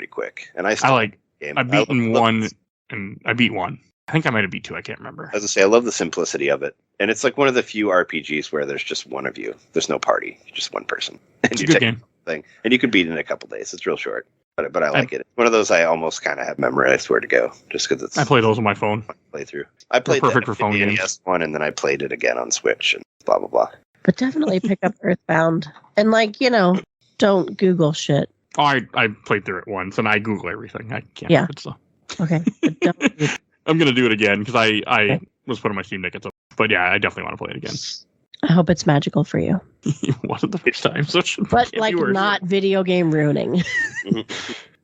S3: quick, and I
S2: I've
S3: game.
S2: beaten
S3: love
S2: one, and I beat one. I think I might have beat two. I can't remember.
S3: As I say, I love the simplicity of it, and it's like one of the few RPGs where there's just one of you. There's no party, just one person, and
S2: It's a
S3: you
S2: good
S3: take
S2: game.
S3: the thing, and you can beat it in a couple days. It's real short, but I like it. It's one of those I almost kind of have memorized where to go, just because it's
S2: I play those on my phone.
S3: playthrough. I played
S2: perfect
S3: that
S2: for phone
S3: the
S2: games.
S3: NES one, and then I played it again on Switch, and blah blah blah.
S4: But definitely pick up Earthbound. And don't Google shit.
S2: Oh, I played through it once, and I Google everything. I can't.
S4: Yeah.
S2: Help it, so.
S4: Okay. But don't
S2: I'm gonna do it again because I
S4: Okay.
S2: was putting my Steam Deck at some. But yeah, I definitely want to play it again.
S4: I hope it's magical for you.
S2: It wasn't the first time, so it should
S4: But
S2: can't be worse.
S4: not video game ruining.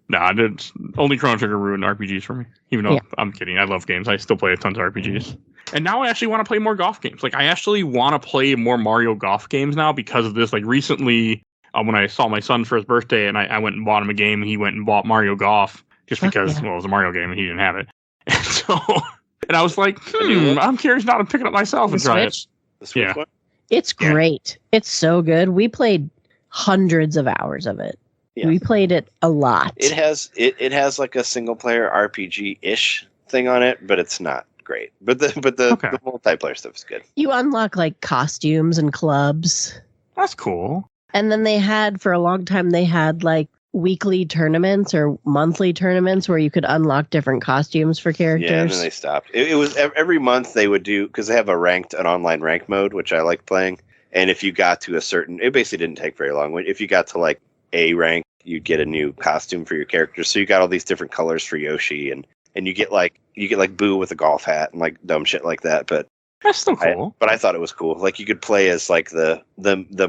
S2: Nah, it's only Chrono Trigger ruined RPGs for me. Even though
S4: Yeah.
S2: I'm kidding, I love games. I still play tons of RPGs. And now I actually want to play more golf games. I actually want to play more Mario golf games now because of this. Recently, when I saw my son for his birthday, and I went and bought him a game, and he went and bought Mario Golf just
S4: Fuck
S2: because
S4: yeah.
S2: it was a Mario game and he didn't have it. And so And I was like, I'm curious now to pick it up myself and try
S4: Switch?
S2: it.
S3: The Switch one?
S4: It's great. It's so good. We played hundreds of hours of it.
S3: Yeah.
S4: We played it a lot.
S3: It has like a single player RPG-ish thing on it, but it's not great. But the multiplayer stuff is good.
S4: You unlock like costumes and clubs.
S2: That's cool.
S4: And then they had, for a long time, they had like weekly tournaments or monthly tournaments where you could unlock different costumes for characters.
S3: Yeah, and then they stopped. It was every month they would do, because they have an online rank mode, which I like playing. And if you got to it basically didn't take very long. If you got to like A rank, you'd get a new costume for your character. So you got all these different colors for Yoshi, and you get like Boo with a golf hat and like dumb shit like that. But
S2: that's still cool.
S3: But I thought it was cool. Like you could play as like the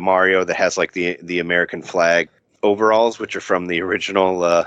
S3: Mario that has like the American flag overalls, which are from the original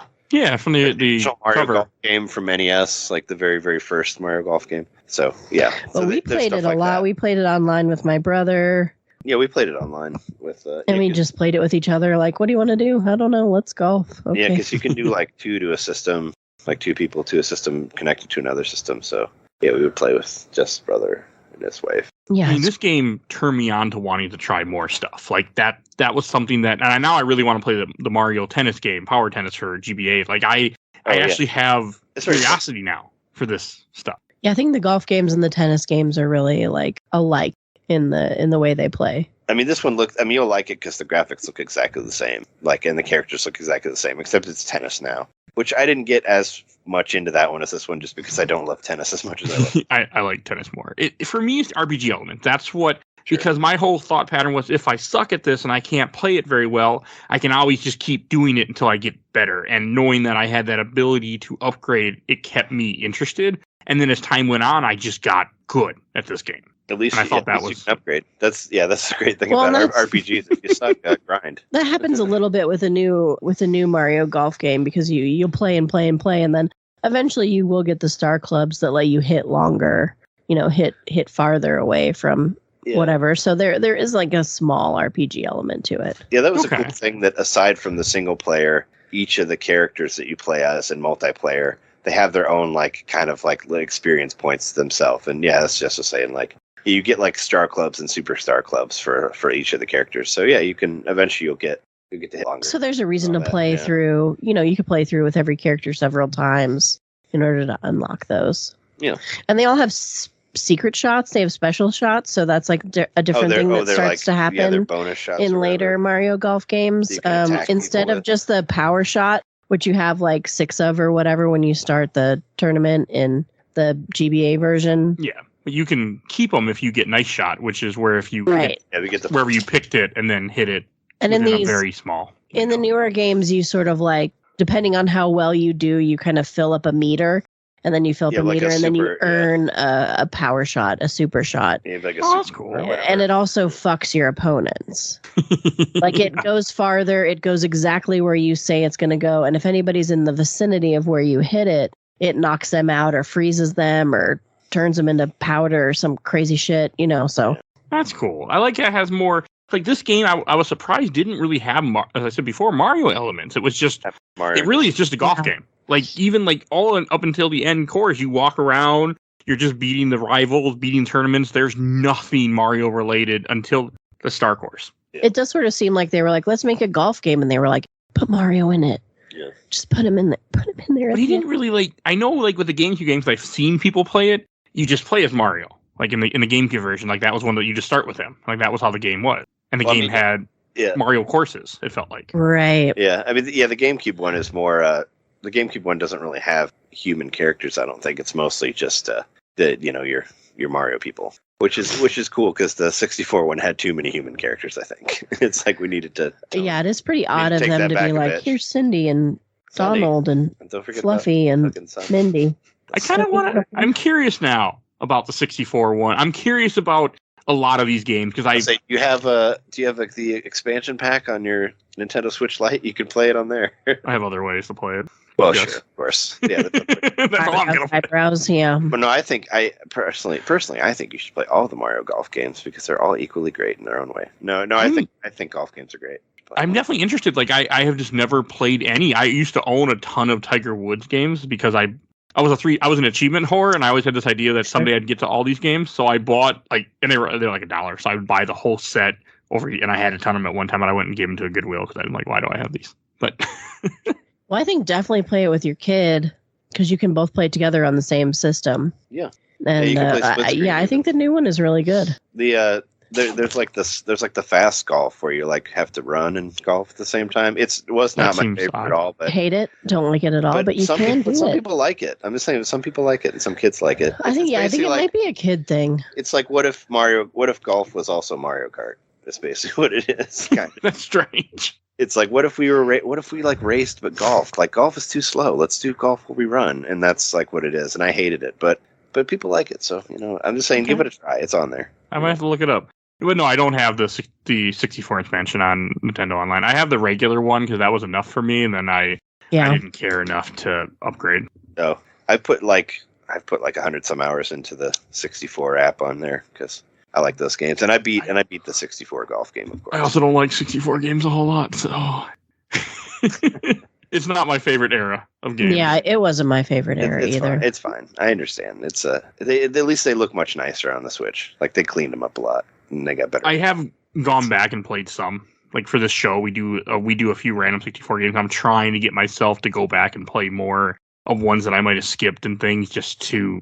S2: from the
S3: original Mario
S2: cover.
S3: Golf game from NES, like the very, very first Mario Golf game. So yeah.
S4: Well,
S3: so
S4: we played it a lot.
S3: That.
S4: We played it online with my brother.
S3: Yeah, we played it online with.
S4: And we just played it with each other. Like, what do you want to do? I don't know. Let's golf. Okay.
S3: Yeah, because you can do like two to a system, like two people to a system connected to another system. So yeah, we would play with Jess' brother and his wife.
S4: Yeah,
S2: I mean, this game turned me on to wanting to try more stuff. Like that was something that, and now I really want to play the Mario tennis game, Power Tennis for GBAs. Like I actually have curiosity now for this stuff.
S4: Yeah, I think the golf games and the tennis games are really like alike in the way they play.
S3: I mean, this one you'll like it because the graphics look exactly the same, and the characters look exactly the same, except it's tennis now, which I didn't get as much into that one as this one, just because I don't love tennis as much as I love.
S2: I like tennis more. For me, it's RPG element. That's what, because my whole thought pattern was, if I suck at this and I can't play it very well, I can always just keep doing it until I get better. And knowing that I had that ability to upgrade, it kept me interested. And then as time went on, I just got good at this game.
S3: At least
S2: I thought that was
S3: you can upgrade. That's a great thing about RPGs. If you suck, grind.
S4: That happens a little bit with a new Mario Golf game, because you'll play and play and play, and then eventually you will get the star clubs that let you hit longer, hit farther away from whatever. So there is like a small RPG element to it.
S3: Yeah, that was a cool thing, that aside from the single player, each of the characters that you play as in multiplayer, they have their own like kind of like experience points themselves. And yeah, that's just saying, like, you get like star clubs and superstar clubs for each of the characters. So yeah, you can eventually you'll get to hit longer.
S4: So there's a reason to play through. You could play through with every character several times in order to unlock those.
S3: Yeah,
S4: and they all have secret shots. They have special shots, so that's like a different thing that starts to happen.
S3: Yeah, they're bonus shots
S4: in later Mario Golf games. Instead of just the power shot, which you have like 6 of or whatever when you start the tournament in the GBA version.
S2: Yeah. But you can keep them if you get nice shot, which is where if you
S4: we
S3: get
S2: wherever you picked it and then hit it.
S4: And in these
S2: very small.
S4: In the newer games, you sort of like, depending on how well you do, you kind of fill up a meter, and then you fill up a meter, and then you earn a power shot, a super shot.
S3: Yeah, like
S2: that's cool.
S4: And it also fucks your opponents. Like it goes farther, it goes exactly where you say it's going to go, and if anybody's in the vicinity of where you hit it, it knocks them out or freezes them or turns them into powder or some crazy shit, so.
S2: That's cool. I like it has more, like this game, I was surprised didn't really have, as I said before, Mario elements. It was just, it really is just a golf game. Like even like up until the end course, you walk around, you're just beating the rivals, beating tournaments. There's nothing Mario related until the star course.
S4: It does sort of seem like they were like, let's make a golf game. And they were like, put Mario in it.
S3: Yeah.
S4: Just put him in there.
S2: But he didn't really like, I know like with the GameCube games, I've seen people play it. You just play as Mario, like in the GameCube version. Like that was one that you just start with him. Like that was how the game was, and the game had Mario courses. It felt like
S4: right.
S3: Yeah, I mean, the GameCube one is more. The GameCube one doesn't really have human characters. I don't think it's mostly just your Mario people, which is cool because the 64 one had too many human characters. I think it's like we needed to.
S4: Yeah, it is pretty odd of them to be like, here's Cindy and Donald and Fluffy and Mindy.
S2: I kind of want to. I'm curious now about the 64 one. I'm curious about a lot of these games because
S3: do you have the expansion pack on your Nintendo Switch Lite? You can play it on there.
S2: I have other ways to play it.
S3: Well, sure, of course. Yeah,
S2: that's all I'm gonna play.
S4: Eyebrows, yeah.
S3: But no, I personally, I think you should play all the Mario Golf games because they're all equally great in their own way. No, I think golf games are great.
S2: I'm definitely interested. Like I have just never played any. I used to own a ton of Tiger Woods games because I was an achievement whore, and I always had this idea that someday I'd get to all these games. So I bought and they're like $1, so I would buy the whole set over. And I had a ton of them at one time, and I went and gave them to a Goodwill because I'm like, why do I have these? But
S4: well, I think definitely play it with your kid because you can both play together on the same system.
S3: Yeah,
S4: and I think the new one is really good.
S3: There's like the fast golf where you like have to run and golf at the same time. It was not my favorite at all. But
S4: hate it, don't like it at all. But you can do it.
S3: Some people like it. I'm just saying, some people like it, and some kids like it.
S4: I think it might be a kid thing.
S3: It's like, what if golf was also Mario Kart? That's basically what it is. Kind of.
S2: That's strange.
S3: It's like, what if we raced but golfed? Like, golf is too slow. Let's do golf where we run, and that's like what it is. And I hated it, but people like it, so I'm just saying, give it a try. It's on there.
S2: I might have to look it up. But no, I don't have the 64 expansion on Nintendo Online. I have the regular one because that was enough for me, and then I didn't care enough to upgrade.
S3: Oh, I've put like 100 some hours into the 64 app on there because I like those games, and I beat the 64 golf game, of course.
S2: I also don't like 64 games a whole lot, so it's not my favorite era of games.
S4: Yeah, it wasn't my favorite era either.
S3: Fine. It's fine. I understand. It's at least they look much nicer on the Switch. Like, they cleaned them up a lot. And they got better.
S2: I have gone back and played some. Like, for this show, we do a few random 64 games. I'm trying to get myself to go back and play more of ones that I might have skipped and things just to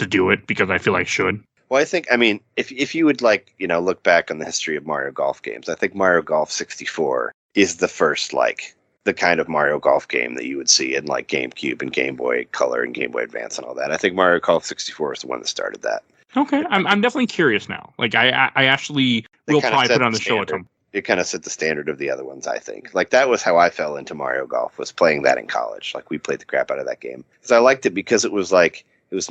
S2: do it because I feel I should.
S3: Well, if you would look back on the history of Mario Golf games, I think Mario Golf 64 is the first the kind of Mario Golf game that you would see in like GameCube and Game Boy Color and Game Boy Advance and all that. I think Mario Golf 64 is the one that started that.
S2: Okay, I'm definitely curious now. Like, I actually will probably put it on the show at some.
S3: It kind of set the standard of the other ones, I think. Like, that was how I fell into Mario Golf, was playing that in college. Like, we played the crap out of that game. Because I liked it because it was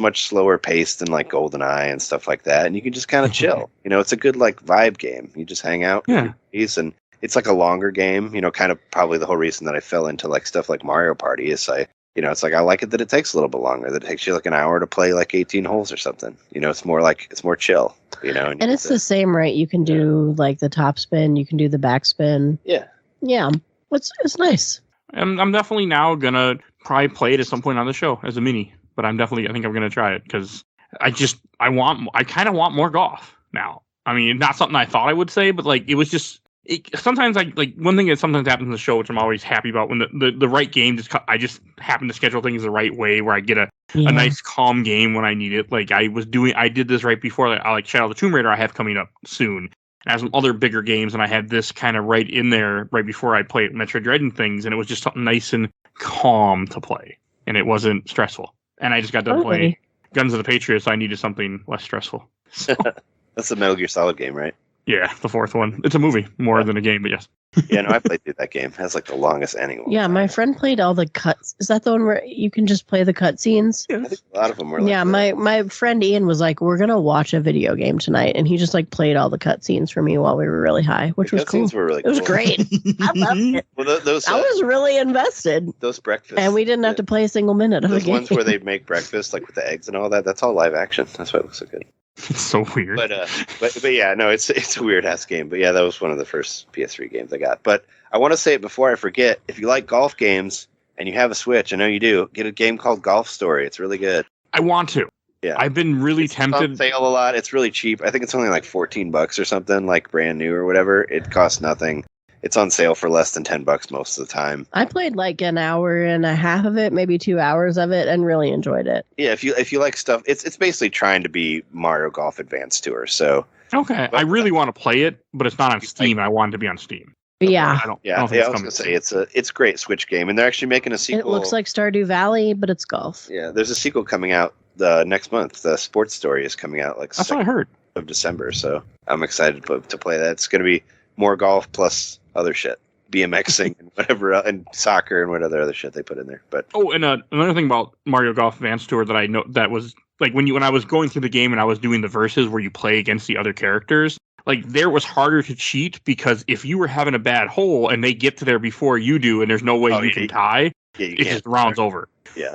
S3: much slower paced than like GoldenEye and stuff like that. And you can just kind of chill. It's a good vibe game. You just hang out.
S2: Yeah.
S3: And it's like a longer game, kind of probably the whole reason that I fell into stuff like Mario Party is it's like I like it that it takes a little bit longer, that it takes you like an hour to play 18 holes or something. It's more chill, And
S4: it's the same, right? You can do the top spin, you can do the back spin.
S3: Yeah.
S4: Yeah. It's nice.
S2: I'm definitely now gonna probably play it at some point on the show as a mini, but I think I'm gonna try it because I kind of want more golf now. I mean, not something I thought I would say, but it was just. Sometimes one thing that sometimes happens in the show, which I'm always happy about, when the right game I just happen to schedule things the right way where I get a nice calm game when I need it. Like I did this right before Shadow of the Tomb Raider I have coming up soon. And I have some other bigger games, and I had this kind of right in there right before I played Metroid Dread and things, and it was just something nice and calm to play, and it wasn't stressful. And I just got done playing Guns of the Patriot, so I needed something less stressful. So.
S3: That's the Metal Gear Solid game, right?
S2: Yeah, the fourth one. It's a movie more than a game, but yes.
S3: Yeah, no, I played through that game. It has the longest ending.
S4: Yeah, my friend played all the cuts. Is that the one where you can just play the cutscenes?
S3: Yeah, I think a lot of them were.
S4: My friend Ian was like, "We're gonna watch a video game tonight," and he just played all the cutscenes for me while we were really high, which was cool.
S3: Were really cool.
S4: It was great. I loved it. Well, I was really invested.
S3: Those breakfasts,
S4: and we didn't have to play a single minute of the game.
S3: Those ones where they make breakfast with the eggs and all that. That's all live action. That's why it looks so good.
S2: It's so weird.
S3: But yeah, no, it's a weird ass game. But yeah, that was one of the first PS3 games I got. But I want to say it before I forget. If you like golf games and you have a Switch, I know you do, get a game called Golf Story. It's really good.
S2: I want to.
S3: Yeah,
S2: I've been really tempted.
S3: It's on sale a lot. It's really cheap. I think it's only $14 or something, brand new or whatever. It costs nothing. It's on sale for less than $10 most of the time.
S4: I played an hour and a half of it, maybe 2 hours of it, and really enjoyed it.
S3: Yeah, if you like stuff, it's basically trying to be Mario Golf Advance Tour. So
S2: okay, I really want to play it, but it's not on Steam. I want it to be on Steam.
S4: Yeah,
S3: I was gonna say it's a great Switch game, and they're actually making a sequel.
S4: It looks like Stardew Valley, but it's golf.
S3: Yeah, there's a sequel coming out next month. The Sports Story is coming out
S2: that's what I heard
S3: of December. So I'm excited to play that. It's gonna be more golf plus other shit. BMXing and whatever, and soccer and whatever other shit they put in there. But
S2: and another thing about Mario Golf Advance Tour that I know that was when I was going through the game and I was doing the verses where you play against the other characters, there was harder to cheat because if you were having a bad hole and they get to there before you do and there's no way you can tie, it just rounds over.
S3: Yeah,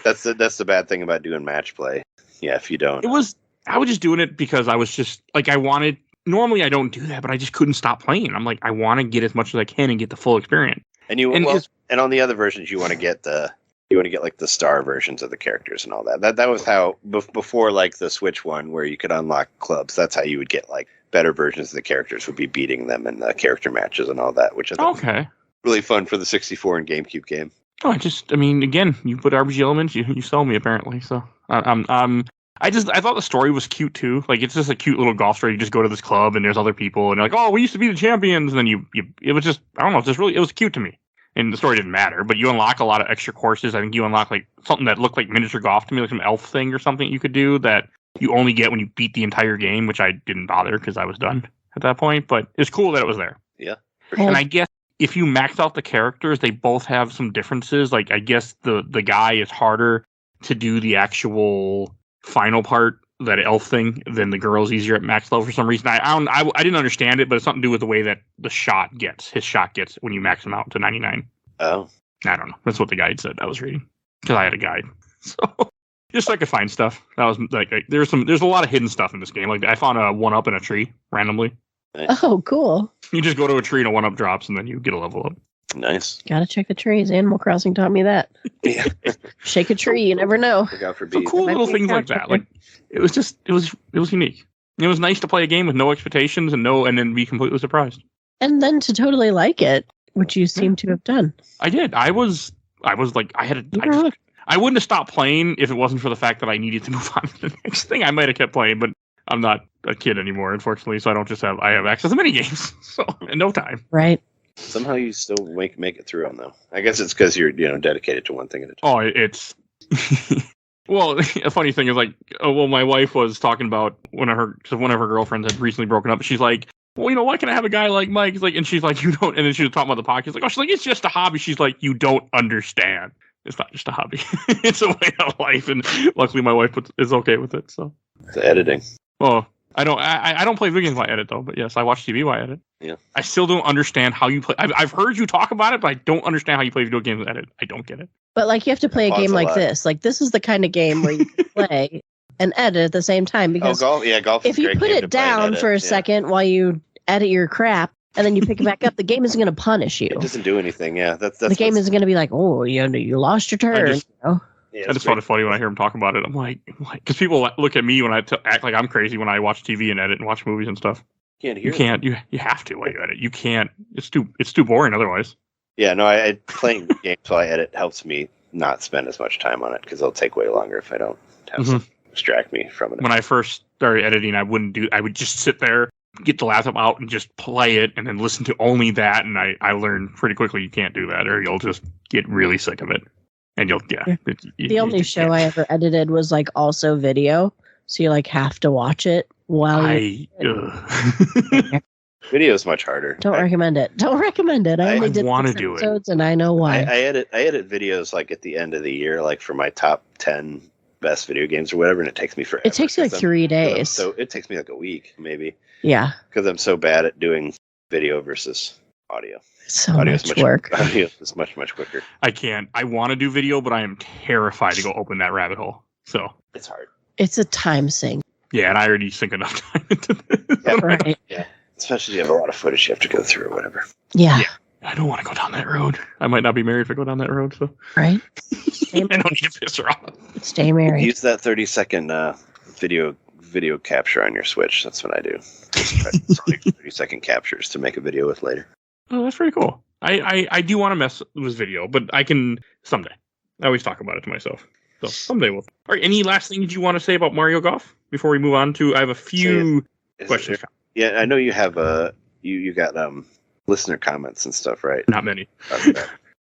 S3: that's the bad thing about doing match play. Yeah, if you don't,
S2: I was just doing it because I was just I wanted. Normally I don't do that, but I just couldn't stop playing. I'm I want to get as much as I can and get the full experience.
S3: And on the other versions, you want to get the You want to get like the star versions of the characters and all that. That was how before like the Switch one where you could unlock clubs. That's how you would get like better versions of the characters would be beating them in the character matches and all that, which I thought was really fun for the 64 and GameCube game.
S2: Oh, I mean, again, you put RPG elements, you sell me apparently. So I thought the story was cute too. Like it's just a cute little golf story. You just go to this club and there's other people and you're like, oh, we used to be the champions. And then it was just, I don't know, it was cute to me. And the story didn't matter, but you unlock a lot of extra courses. I think you unlock like something that looked like miniature golf to me, like some elf thing or something you could do that you only get when you beat the entire game, which I didn't bother because I was done at that point. But it's cool that it was there.
S3: Yeah.
S2: And I guess if you max out the characters, they both have some differences. Like I guess the guy is harder to do the actual final part, that elf thing, than the girl's easier at max level for some reason. I didn't understand it, but it's something to do with the way that his shot gets when you max him out to 99.
S3: Oh.
S2: I don't know. That's what the guide said I was reading. Because I had a guide. So just so I could find stuff. That was like there's a lot of hidden stuff in this game. Like I found a 1-up in a tree randomly.
S3: Nice.
S4: Oh, cool.
S2: You just go to a tree and a 1-up drops and then you get a level up.
S3: Nice.
S4: Gotta check the trees. Animal Crossing taught me that.
S3: Yeah.
S4: Shake a tree, you never know.
S3: Look out for
S2: So
S3: bees.
S2: cool little things like that. Like it was unique. It was nice to play a game with no expectations and then be completely surprised.
S4: And then to totally like it, which you seem to have done.
S2: I did. I was like I wouldn't have stopped playing if it wasn't for the fact that I needed to move on to the next thing. I might have kept playing, but I'm not a kid anymore, unfortunately, so I have access to many games. So in no time.
S4: Right.
S3: Somehow you still make it through them, though. I guess it's because you're dedicated to one thing at a time.
S2: Oh, it's well. A funny thing is like, my wife was talking about one of her girlfriends had recently broken up. She's like, well, why can I have a guy like Mike? It's like, and she's like, you don't. And then she was talking about the podcast. Like, she's like, it's just a hobby. She's like, you don't understand. It's not just a hobby. It's a way of life. And luckily, my wife is okay with it. So
S3: the editing.
S2: Oh. I don't play video games while I edit though, but yes, I watch TV while I edit.
S3: Yeah.
S2: I still don't understand how you play. I've heard you talk about it, but I don't understand how you play video games and edit. I don't get it.
S4: But like you have to play a game like this. Like this is the kind of game where you can play and edit at the same time. Because
S3: golf is
S4: if you put it down for a second while you edit your crap and then you pick it back up, the game isn't going to punish you.
S3: It doesn't do anything. Yeah, that's
S4: the game isn't going to be like, oh, you lost your turn.
S3: Yeah,
S2: I just found it funny when I hear him talk about it. I'm like, because people look at me when I act like I'm crazy when I watch TV and edit and watch movies and stuff. You can't. You have to while you edit. You can't. It's too boring otherwise.
S3: Yeah, no. I playing games while I edit helps me not spend as much time on it because it'll take way longer if I don't have something to distract me from it.
S2: When I first started editing, I would just sit there, get the laptop out, and just play it, and then listen to only that. And I learned pretty quickly you can't do that, or you'll just get really sick of it. And
S4: the only show I ever edited was like also video, so you like have to watch it while
S3: Video is much harder.
S4: Don't recommend it. I only did
S2: want to do
S4: episodes, and I know why.
S3: I edit videos like at the end of the year, like for my top 10 best video games or whatever, and it takes me forever.
S4: It takes you like 3 days.
S3: So it takes me like a week, maybe.
S4: Yeah.
S3: Because I'm so bad at doing video versus audio.
S4: So much work.
S3: Audio is much quicker.
S2: I can't. I want to do video, but I am terrified to go open that rabbit hole. So
S3: it's hard.
S4: It's a time sink.
S2: Yeah, and I already sink enough time into this.
S3: Yeah,
S4: right.
S3: Yeah. Especially if you have a lot of footage you have to go through or whatever.
S4: Yeah.
S2: I don't want to go down that road. I might not be married if I go down that road. So
S4: right.
S2: I don't need to piss her off.
S4: Stay married.
S3: Use that 30-second video capture on your Switch. That's what I do. Just try 30-second captures to make a video with later.
S2: Oh, that's pretty cool. I do want to mess with video, but I can someday. I always talk about it to myself. So someday we'll. All right. Any last things you want to say about Mario Golf before we move on to? I have a few questions.
S3: Yeah, I know you have you got listener comments and stuff, right?
S2: Not many.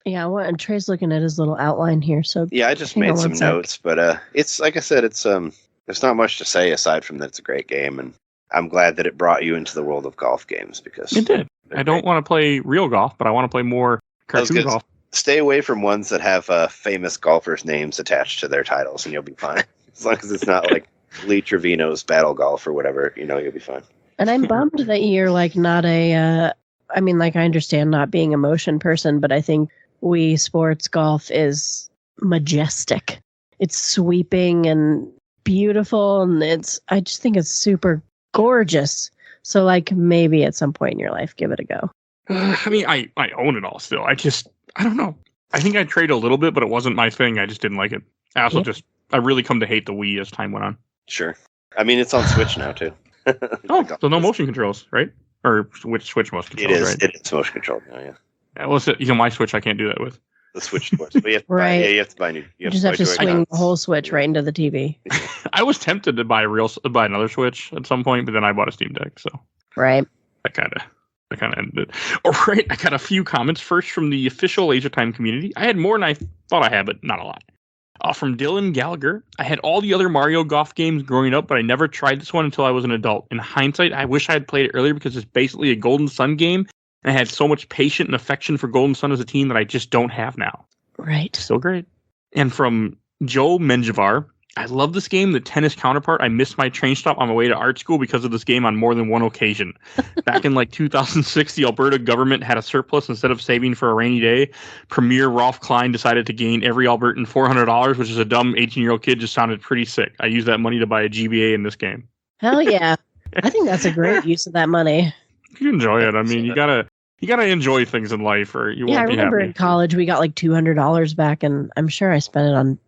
S4: Yeah, and Trey's looking at his little outline here. So
S3: yeah, I just made some notes, but it's like I said, it's there's not much to say aside from that it's a great game, and I'm glad that it brought you into the world of golf games because
S2: it did. I don't want to play real golf, but I want to play more cartoon golf.
S3: Stay away from ones that have famous golfers' names attached to their titles, and you'll be fine. As long as it's not like Lee Trevino's Battle Golf or whatever, you'll be fine.
S4: And I'm bummed that you're like not a. I mean, like I understand not being a motion person, but I think Wii Sports Golf is majestic. It's sweeping and beautiful, and I just think it's super gorgeous. So, like, maybe at some point in your life, give it a go.
S2: I mean, I own it all still. I don't know. I think I tried a little bit, but it wasn't my thing. I just didn't like it. I really come to hate the Wii as time went on.
S3: Sure. I mean, it's on Switch now too.
S2: So no motion controls, right? Or Switch motion controls,
S3: It is.
S2: right?
S3: It is motion controlled now, yeah.
S2: Yeah, well, my Switch, I can't do that with.
S3: The Switch doors. But you have to buy,
S4: Right.
S3: you have to buy new.
S4: You just have to swing the whole Switch right into the TV.
S2: I was tempted to buy another Switch at some point, but then I bought a Steam Deck, so
S4: Right.
S2: I kind of ended it. All right, I got a few comments first from the official Laser Time community. I had more than I thought I had, but not a lot. From Dylan Gallagher, I had all the other Mario Golf games growing up, but I never tried this one until I was an adult. In hindsight, I wish I had played it earlier because it's basically a Golden Sun game, and I had so much patience and affection for Golden Sun as a teen that I just don't have now.
S4: Right.
S2: Still great. And from Joe Menjivar, I love this game, the tennis counterpart. I missed my train stop on my way to art school because of this game on more than one occasion. Back in 2006, the Alberta government had a surplus. Instead of saving for a rainy day, Premier Rolf Klein decided to gain every Albertan $400, which is a dumb 18-year-old kid just sounded pretty sick. I used that money to buy a GBA in this game.
S4: Hell yeah. I think that's a great use of that money.
S2: You enjoy it. I mean, you gotta enjoy things in life, or you won't be happy.
S4: Yeah, I remember in college we got $200 back, and I'm sure I spent it on,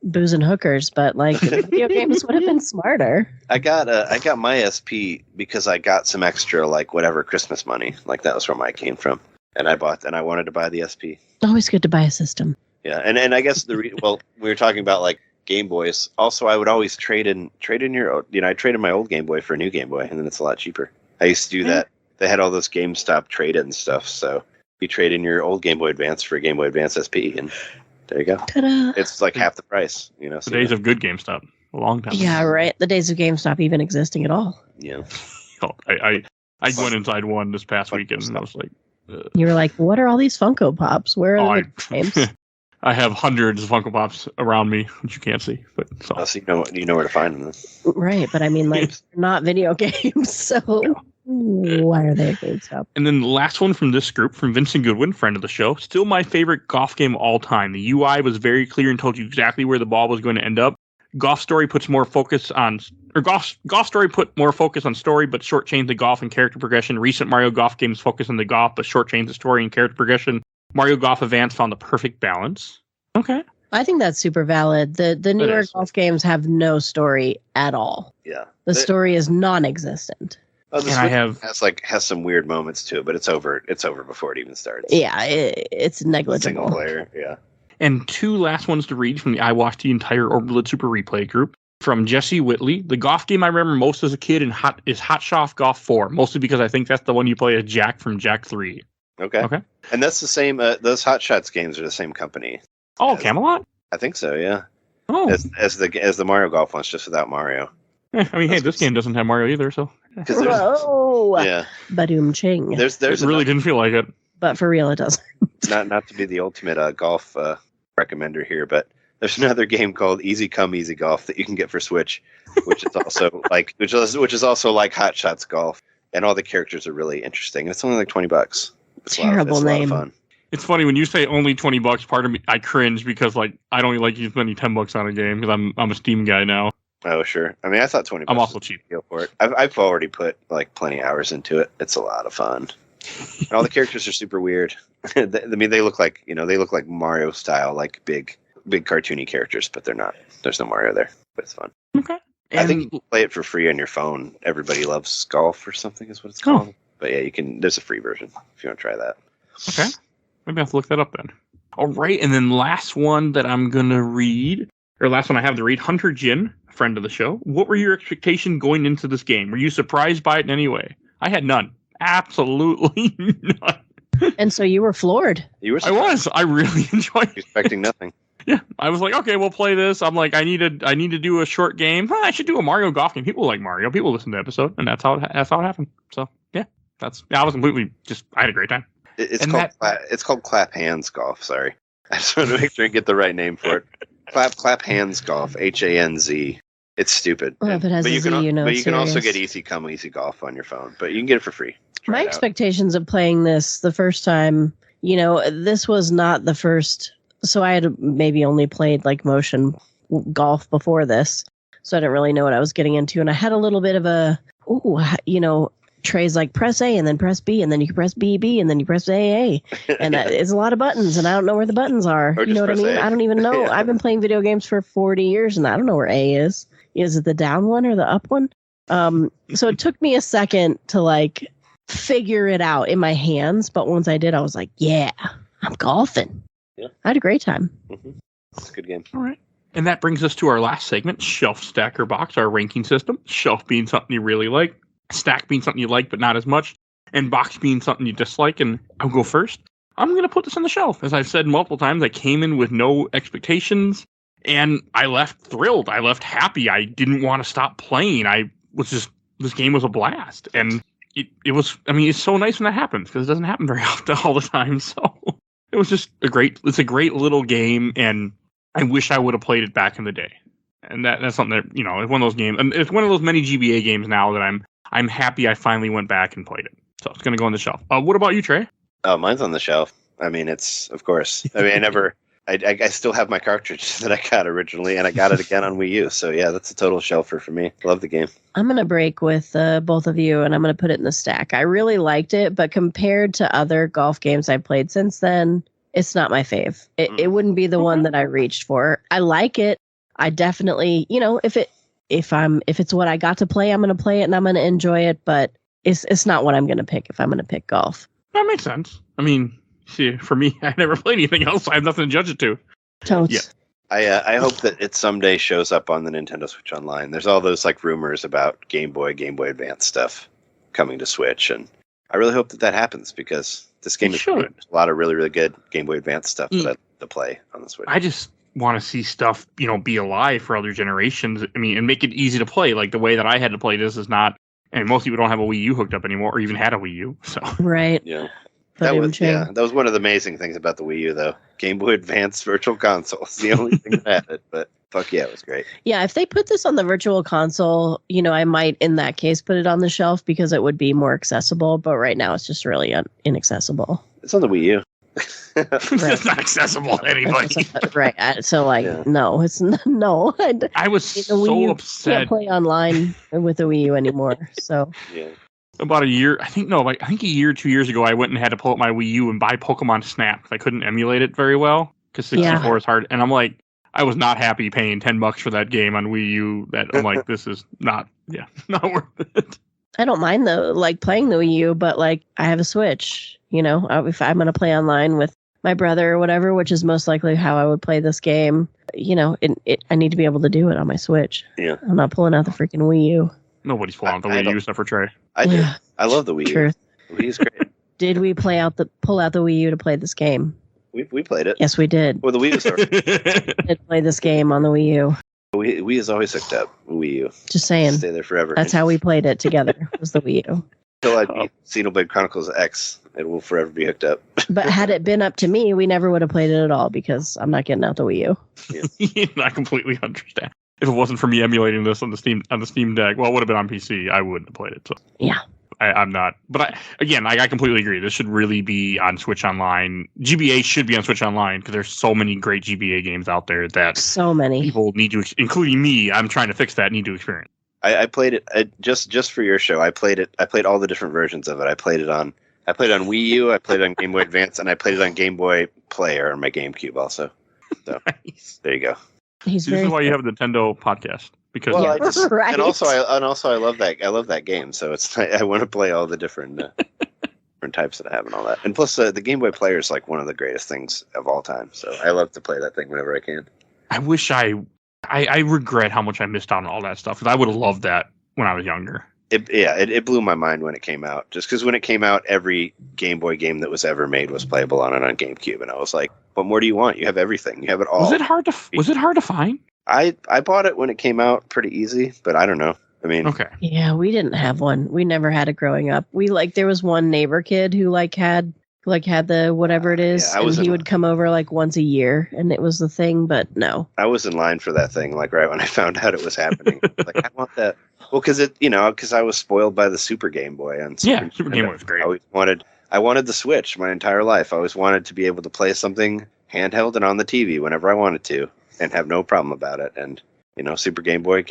S4: booze and hookers, but video games would have been smarter.
S3: I got my SP because I got some extra whatever Christmas money. That was where mine came from, and I wanted to buy the SP.
S4: Always good to buy a system.
S3: Yeah, and I guess we were talking about Game Boys. Also, I would always trade in your I traded my old Game Boy for a new Game Boy, and then it's a lot cheaper. I used to do that. They had all those GameStop trade-in stuff, so you trade in your old Game Boy Advance for a Game Boy Advance SP, and there you go.
S4: Ta-da.
S3: It's half the price,
S2: The days of good GameStop, a long time.
S4: Yeah, right. The days of GameStop even existing at all.
S3: Yeah.
S2: I went inside one this past weekend, and I was like,
S4: You were like, what are all these Funko Pops? Where are the games?
S2: I have hundreds of Funko Pops around me, which you can't see, but
S3: so you know where to find them. Then.
S4: Right, but I mean, not video games, so why are they at GameStop?
S2: And then the last one from this group, from Vincent Goodwin, friend of the show, still my favorite golf game of all time. The UI was very clear and told you exactly where the ball was going to end up. Golf Story put more focus on story, but shortchanged the golf and character progression. Recent Mario Golf games focus on the golf, but shortchanged the story and character progression. Mario Golf Advance found the perfect balance. Okay.
S4: I think that's super valid. The newer golf games have no story at all.
S3: Yeah.
S4: The story is non-existent.
S3: Oh, the Switch has some weird moments to it, but it's over before it even starts.
S4: Yeah, it's negligible.
S3: Single player, yeah.
S2: And two last ones to read from the I Watched the Entire Orbit Super Replay group. From Jesse Whitley, the golf game I remember most as a kid is Hot Shot Golf 4, mostly because I think that's the one you play as Jack from Jack 3.
S3: Okay. And that's the same, those Hot Shots games are the same company.
S2: Oh, Camelot?
S3: I think so, yeah.
S2: Oh.
S3: As the Mario Golf ones, just without Mario.
S2: I mean, this game doesn't have Mario either, so.
S4: Whoa!
S3: Yeah.
S4: Badoom ching.
S3: There's
S2: it really didn't feel like it.
S4: But for real, it doesn't.
S3: not to be the ultimate golf recommender here, but there's another game called Easy Come Easy Golf that you can get for Switch, which is also which is also like Hot Shots Golf, and all the characters are really interesting. And it's only $20. It's
S4: Terrible name.
S3: A lot of fun.
S2: It's funny when you say only $20. Part of me, I cringe because I don't like you spending $10 on a game because I'm a Steam guy now.
S3: Oh sure. I mean, I thought $20.
S2: I'm also cheap.
S3: For it. I've already put plenty of hours into it. It's a lot of fun. And all the characters are super weird. I mean, they look like Mario style, big cartoony characters, but they're not. There's no Mario there, but it's fun.
S2: Okay.
S3: I think you can play it for free on your phone. Everybody Loves Golf or something is what it's called. But yeah, you can. There's a free version if you want to try that.
S2: Okay. Maybe I have to look that up then. All right, and then last one that I'm gonna read, or last one I have to read, Hunter Jin, friend of the show. What were your expectations going into this game? Were you surprised by it in any way? I had none. Absolutely none.
S4: And so you were floored.
S2: I was. I really enjoyed it.
S3: Expecting nothing.
S2: Yeah, I was like, okay, we'll play this. I'm like, I need to do a short game. I should do a Mario Golf game. People like Mario. People listen to the episode, and that's how it happened. So yeah, I was completely I had a great time.
S3: It's called Clap Hands Golf. Sorry, I just wanted to make sure I get the right name for it. Clap Hands Golf. HANZ. It's stupid.
S4: Well, if it has a Z,
S3: but you can also get Easy Come Easy Golf on your phone. But you can get it for free.
S4: My expectations of playing this the first time, this was not the first. So I had maybe only played motion golf before this, so I didn't really know what I was getting into, and I had a little bit of Trey's like, press A and then press B and then you can press B, and then you press A. And it's a lot of buttons and I don't know where the buttons are. You know what I mean? I don't even know. I've been playing video games for 40 years and I don't know where A is. Is it the down one or the up one? So it took me a second to like figure it out in my hands. But once I did, I was like, yeah, I'm golfing.
S3: Yeah.
S4: I had a great time.
S3: Mm-hmm. It's a good game.
S2: All right. And that brings us to our last segment, Shelf, Stack, or Box, our ranking system. Shelf being something you really like, Stack being something you like but not as much, and Box being something you dislike. And I'll go first. I'm going to put this on the shelf. As I've said multiple times, I came in with no expectations, and I left thrilled. I left happy. I didn't want to stop playing. This game was a blast. And it was, I mean, it's so nice when that happens, because it doesn't happen very often all the time. So it was just it's a great little game, and I wish I would have played it back in the day. And that's something that, it's one of those games. And it's one of those many GBA games now that I'm happy I finally went back and played it. So it's going to go on the shelf. What about you, Trey?
S3: Oh, mine's on the shelf. I mean, it's, of course. I mean, I still have my cartridge that I got originally, and I got it again on Wii U. So yeah, that's a total shelfer for me. Love the game.
S4: I'm going to break with both of you, and I'm going to put it in the stack. I really liked it, but compared to other golf games I've played since then, it's not my fave. It wouldn't be the one that I reached for. I like it. I definitely, if it's what I got to play, I'm going to play it and I'm going to enjoy it. But it's not what I'm going to pick if I'm going to pick golf.
S2: That makes sense. I mean, see, for me, I never played anything else. I have nothing to judge it to.
S4: Totes.
S2: Yeah.
S3: I hope that it someday shows up on the Nintendo Switch Online. There's all those like rumors about Game Boy Advance stuff coming to Switch, and I really hope that happens, because this game is good. There's a lot of really, really good Game Boy Advance stuff that I'd like to play on the Switch.
S2: I just want to see stuff, be alive for other generations. I mean, and make it easy to play. Like the way that I had to play this is not, and most people don't have a Wii U hooked up anymore, or even had a Wii U. So
S4: right.
S3: Yeah. That was one of the amazing things about the Wii U, though. Game Boy Advance Virtual Console. It's the only thing that had it, but fuck yeah, it was great.
S4: Yeah, if they put this on the Virtual Console, I might, in that case, put it on the shelf because it would be more accessible. But right now, it's just really inaccessible.
S3: It's on the Wii U.
S2: It's not accessible to anybody.
S4: Right. So, no, it's no.
S2: I was so upset.
S4: Can't play online with the Wii U anymore. So,
S3: yeah.
S2: About a year, I think a year, 2 years ago, I went and had to pull up my Wii U and buy Pokemon Snap. I couldn't emulate it very well because 64 is hard. And I'm like, I was not happy paying $10 for that game on Wii U. That I'm like, this is not worth it.
S4: I don't mind playing the Wii U, but I have a Switch. If I'm going to play online with my brother or whatever, which is most likely how I would play this game, I need to be able to do it on my Switch.
S3: Yeah,
S4: I'm not pulling out the freaking Wii U.
S2: Nobody's pulling out the Wii U except for Trey.
S3: I do. I love the Wii U.
S4: Truth.
S3: The Wii U's great.
S4: Did we pull out the Wii U to play this game?
S3: We played it.
S4: Yes, we did.
S3: Well, the Wii U
S4: We did play this game on the Wii U.
S3: Wii is always hooked up. Wii U.
S4: Just saying.
S3: Stay there forever.
S4: That's how we played it together. Was the Wii U.
S3: Until I beat Xenoblade Chronicles X, it will forever be hooked up.
S4: But had it been up to me, we never would have played it at all because I'm not getting out the Wii U.
S2: Yeah. I completely understand. If it wasn't for me emulating this on the Steam Deck, well, it would have been on PC. I wouldn't have played it. So.
S4: Yeah.
S2: I'm not. But I completely agree. This should really be on Switch Online. GBA should be on Switch Online because there's so many great GBA games out there that
S4: so many
S2: people need to, including me. I'm trying to fix that. Need to experience.
S3: I played it just for your show. I played it. I played all the different versions of it. I played it on Wii U. I played it on Game Boy Advance, and I played it on Game Boy Player on my GameCube also. So
S2: nice.
S3: There you go.
S2: This is why you have a Nintendo podcast. Because
S4: right.
S3: and also I love that. I love that game. So I want to play all the different types that I have and all that. And plus, the Game Boy Player is like one of the greatest things of all time. So I love to play that thing whenever I can.
S2: I wish I regret how much I missed out on all that stuff because I would have loved that when I was younger.
S3: It blew my mind when it came out. Just because when it came out, every Game Boy game that was ever made was playable on GameCube, and I was like, "What more do you want? You have everything. You have it all."
S2: Was it hard to find?
S3: I bought it when it came out pretty easy, but I don't know. I mean,
S2: okay.
S4: Yeah, we didn't have one. We never had it growing up. We there was one neighbor kid who had the whatever it is, and he would come over once a year, and it was the thing. But no,
S3: I was in line for that thing. Right when I found out it was happening, I want that. Well, because I was spoiled by the Super Game Boy.
S2: Super Game Boy was great.
S3: I wanted the Switch my entire life. I always wanted to be able to play something handheld and on the TV whenever I wanted to. And have no problem about it. And Super Game Boy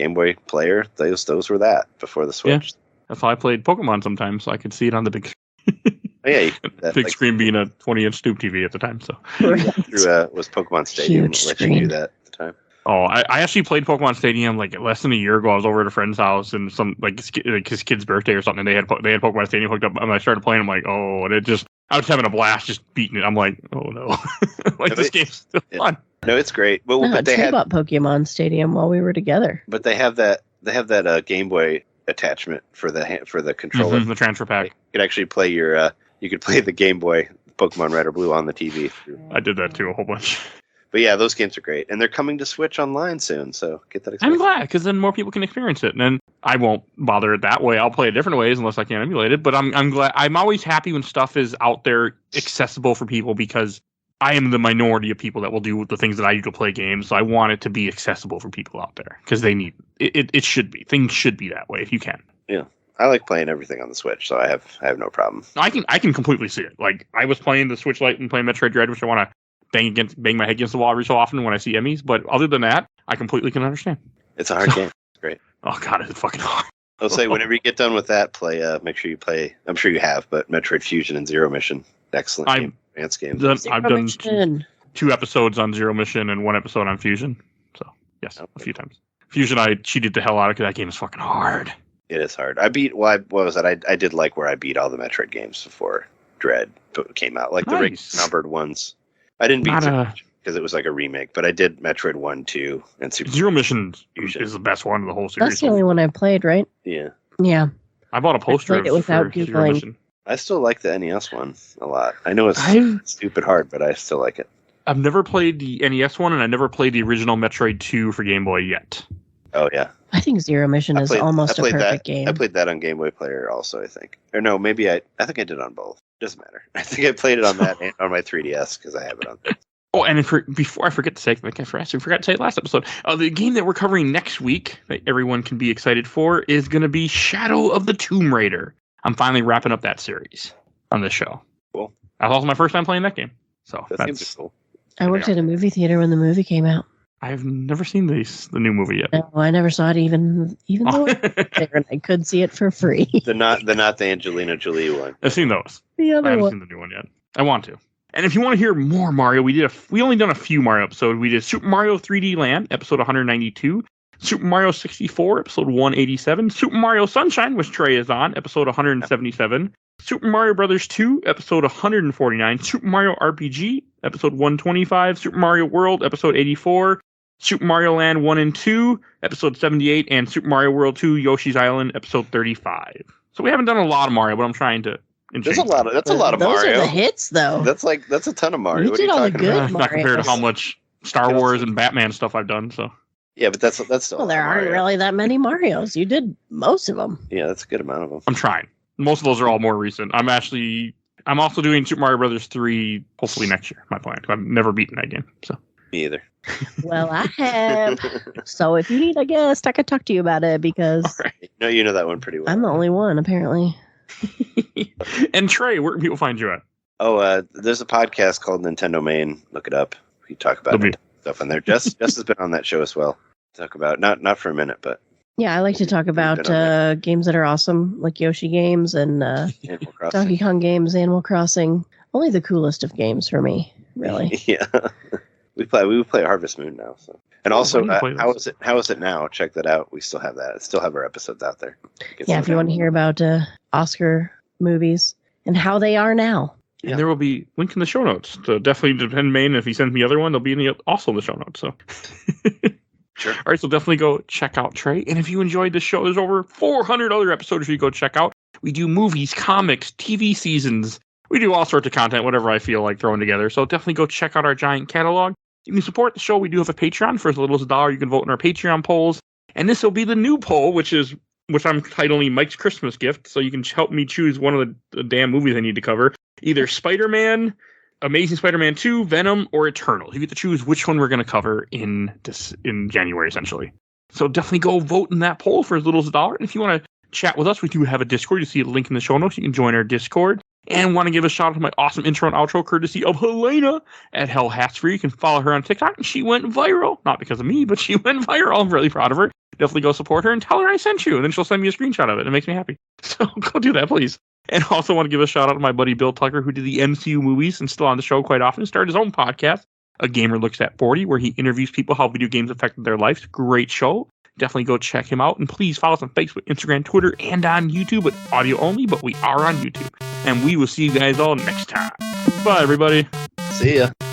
S3: Player, those were that before the Switch.
S2: That's how I played Pokemon sometimes, so I could see it on the big screen.
S3: Oh, yeah, that,
S2: big screen being a 20-inch Stoop TV at the time. So
S3: was Pokemon Stadium
S4: Huge
S3: let
S4: screen.
S3: you do that at the time?
S2: Oh, I actually played Pokemon Stadium like less than a year ago. I was over at a friend's house and some like his kid's birthday or something. And they had Pokemon Stadium hooked up, and I started playing. I'm like, oh, and I was having a blast just beating it. I'm like, oh no, this game's still fun.
S3: No, it's great. But they
S4: Trey bought Pokemon Stadium while we were together.
S3: But they have that Game Boy attachment for the controller.
S2: The transfer pack.
S3: You could actually play you could play the Game Boy Pokemon Red or Blue on the TV.
S2: I did that too a whole bunch.
S3: But yeah, those games are great, and they're coming to Switch Online soon. So get that.
S2: I'm glad because then more people can experience it, and then I won't bother it that way. I'll play it different ways unless I can emulate it. But I'm glad. I'm always happy when stuff is out there accessible for people because I am the minority of people that will do the things that I do to play games. So I want it to be accessible for people out there because they need it. It should be. Things should be that way if you can.
S3: Yeah. I like playing everything on the Switch, so I have no problem.
S2: I can completely see it. Like I was playing the Switch Lite and playing Metroid Dread, which I want to bang my head against the wall every so often when I see Emmys. But other than that, I completely can understand.
S3: It's a hard game. It's great.
S2: Oh god, it's fucking hard.
S3: I'll say whenever you get done with that, make sure you play. I'm sure you have, but Metroid Fusion and Zero Mission, excellent game, advanced games.
S2: I've done 2 episodes on Zero Mission and 1 episode on Fusion. So yes, a few times. Fusion, I cheated the hell out of because that game is fucking hard.
S3: It is hard. I beat. What was that? I did like where I beat all the Metroid games before Dread came out, like the numbered ones. I didn't beat because it was like a remake, but I did Metroid 1, 2, and Super
S2: Zero Mission is the best one of the whole series.
S4: That's the only one I've played, right?
S3: Yeah.
S4: Yeah.
S2: I bought a poster
S4: of it without
S2: for Zero Mission.
S3: I still like the NES one a lot. I know it's stupid hard, but I still like it.
S2: I've never played the NES one, and I never played the original Metroid 2 for Game Boy yet.
S3: Oh, yeah.
S4: I think Zero Mission is almost a perfect game.
S3: I played that on Game Boy Player also, I think. Or no, maybe I think I did on both. Doesn't matter. I think I played it on that and on my 3DS because I have it on there.
S2: Oh, and before I forget to say, I forgot to say it last episode, the game that we're covering next week that everyone can be excited for is going to be Shadow of the Tomb Raider. I'm finally wrapping up that series on this show.
S3: Cool.
S2: That was also my first time playing that game. So
S3: that's cool.
S4: I worked at a movie theater when the movie came out.
S2: I've never seen the new movie yet.
S4: No, I never saw it even though I could see it for free.
S3: The not the Angelina Jolie one.
S2: I've seen those.
S4: The other
S2: I haven't
S4: one.
S2: seen the new one yet. I want to. And if you want to hear more Mario, we only done a few Mario episodes. We did Super Mario 3D Land, episode 192. Super Mario 64, episode 187. Super Mario Sunshine, which Trey is on, episode 177. Super Mario Brothers 2, episode 149. Super Mario RPG, episode 125. Super Mario World, episode 84. Super Mario Land 1 and 2, episode 78. And Super Mario World 2, Yoshi's Island, episode 35. So we haven't done a lot of Mario, but I'm trying to...
S3: That's a lot of Mario.
S4: Those are the hits, though.
S3: That's a ton of Mario.
S4: You did all the good
S2: not compared to how much Star Wars and Batman stuff I've done. So
S3: yeah, but that's still.
S4: Well, there aren't really that many Marios. You did most of them.
S3: Yeah, that's a good amount of them.
S2: I'm trying. Most of those are all more recent. I'm also doing Super Mario Brothers 3 hopefully next year. My plan. I've never beaten that game. So
S3: me either.
S4: Well, I have. So if you need a guest, I could talk to you about it because
S3: no, you know that one pretty well.
S4: I'm the only one apparently.
S2: And Trey, where can people find you at?
S3: Oh, there's a podcast called Nintendo Main. Look it up. We talk about stuff on there. Jess has been on that show as well. Talk about not for a minute, but
S4: yeah, I like to talk about games that are awesome, like Yoshi games and Donkey Kong games, Animal Crossing. Only the coolest of games for me, really.
S3: Yeah, we play Harvest Moon now. So, and also, how is it now? Check that out. We still have that. Still have our episodes out there.
S4: Yeah, if you want to hear about Oscar movies and how they are now.
S2: And there will be link in the show notes. So definitely depend Main. If he sends me the other one, they'll be also in the show notes. So
S3: sure.
S2: All right, so definitely go check out Trey. And if you enjoyed the show, there's over 400 other episodes you go check out. We do movies, comics, TV seasons. We do all sorts of content, whatever I feel like throwing together. So definitely go check out our giant catalog. You can support the show. We do have a Patreon. For as little as $1, you can vote in our Patreon polls. And this will be the new poll, which I'm titling Mike's Christmas Gift. So you can help me choose one of the damn movies I need to cover. Either Spider-Man, Amazing Spider-Man 2, Venom, or Eternal. You get to choose which one we're going to cover in January, essentially. So definitely go vote in that poll for as little as $1. And if you want to chat with us, we do have a Discord. You see a link in the show notes. You can join our Discord. And want to give a shout out to my awesome intro and outro, courtesy of Helena at Hell Hats Free. You can follow her on TikTok. She went viral. Not because of me, but she went viral. I'm really proud of her. definitely go support her and tell her I sent you. And then she'll send me a screenshot of it. It makes me happy. So go do that, please. And also want to give a shout out to my buddy Bill Tucker, who did the MCU movies and still on the show quite often. Started his own podcast, A Gamer Looks at 40, where he interviews people how video games affected their lives. Great show. Definitely go check him out. And please follow us on Facebook, Instagram, Twitter, and on YouTube, but audio only. But we are on YouTube. And we will see you guys all next time. Bye, everybody.
S3: See ya.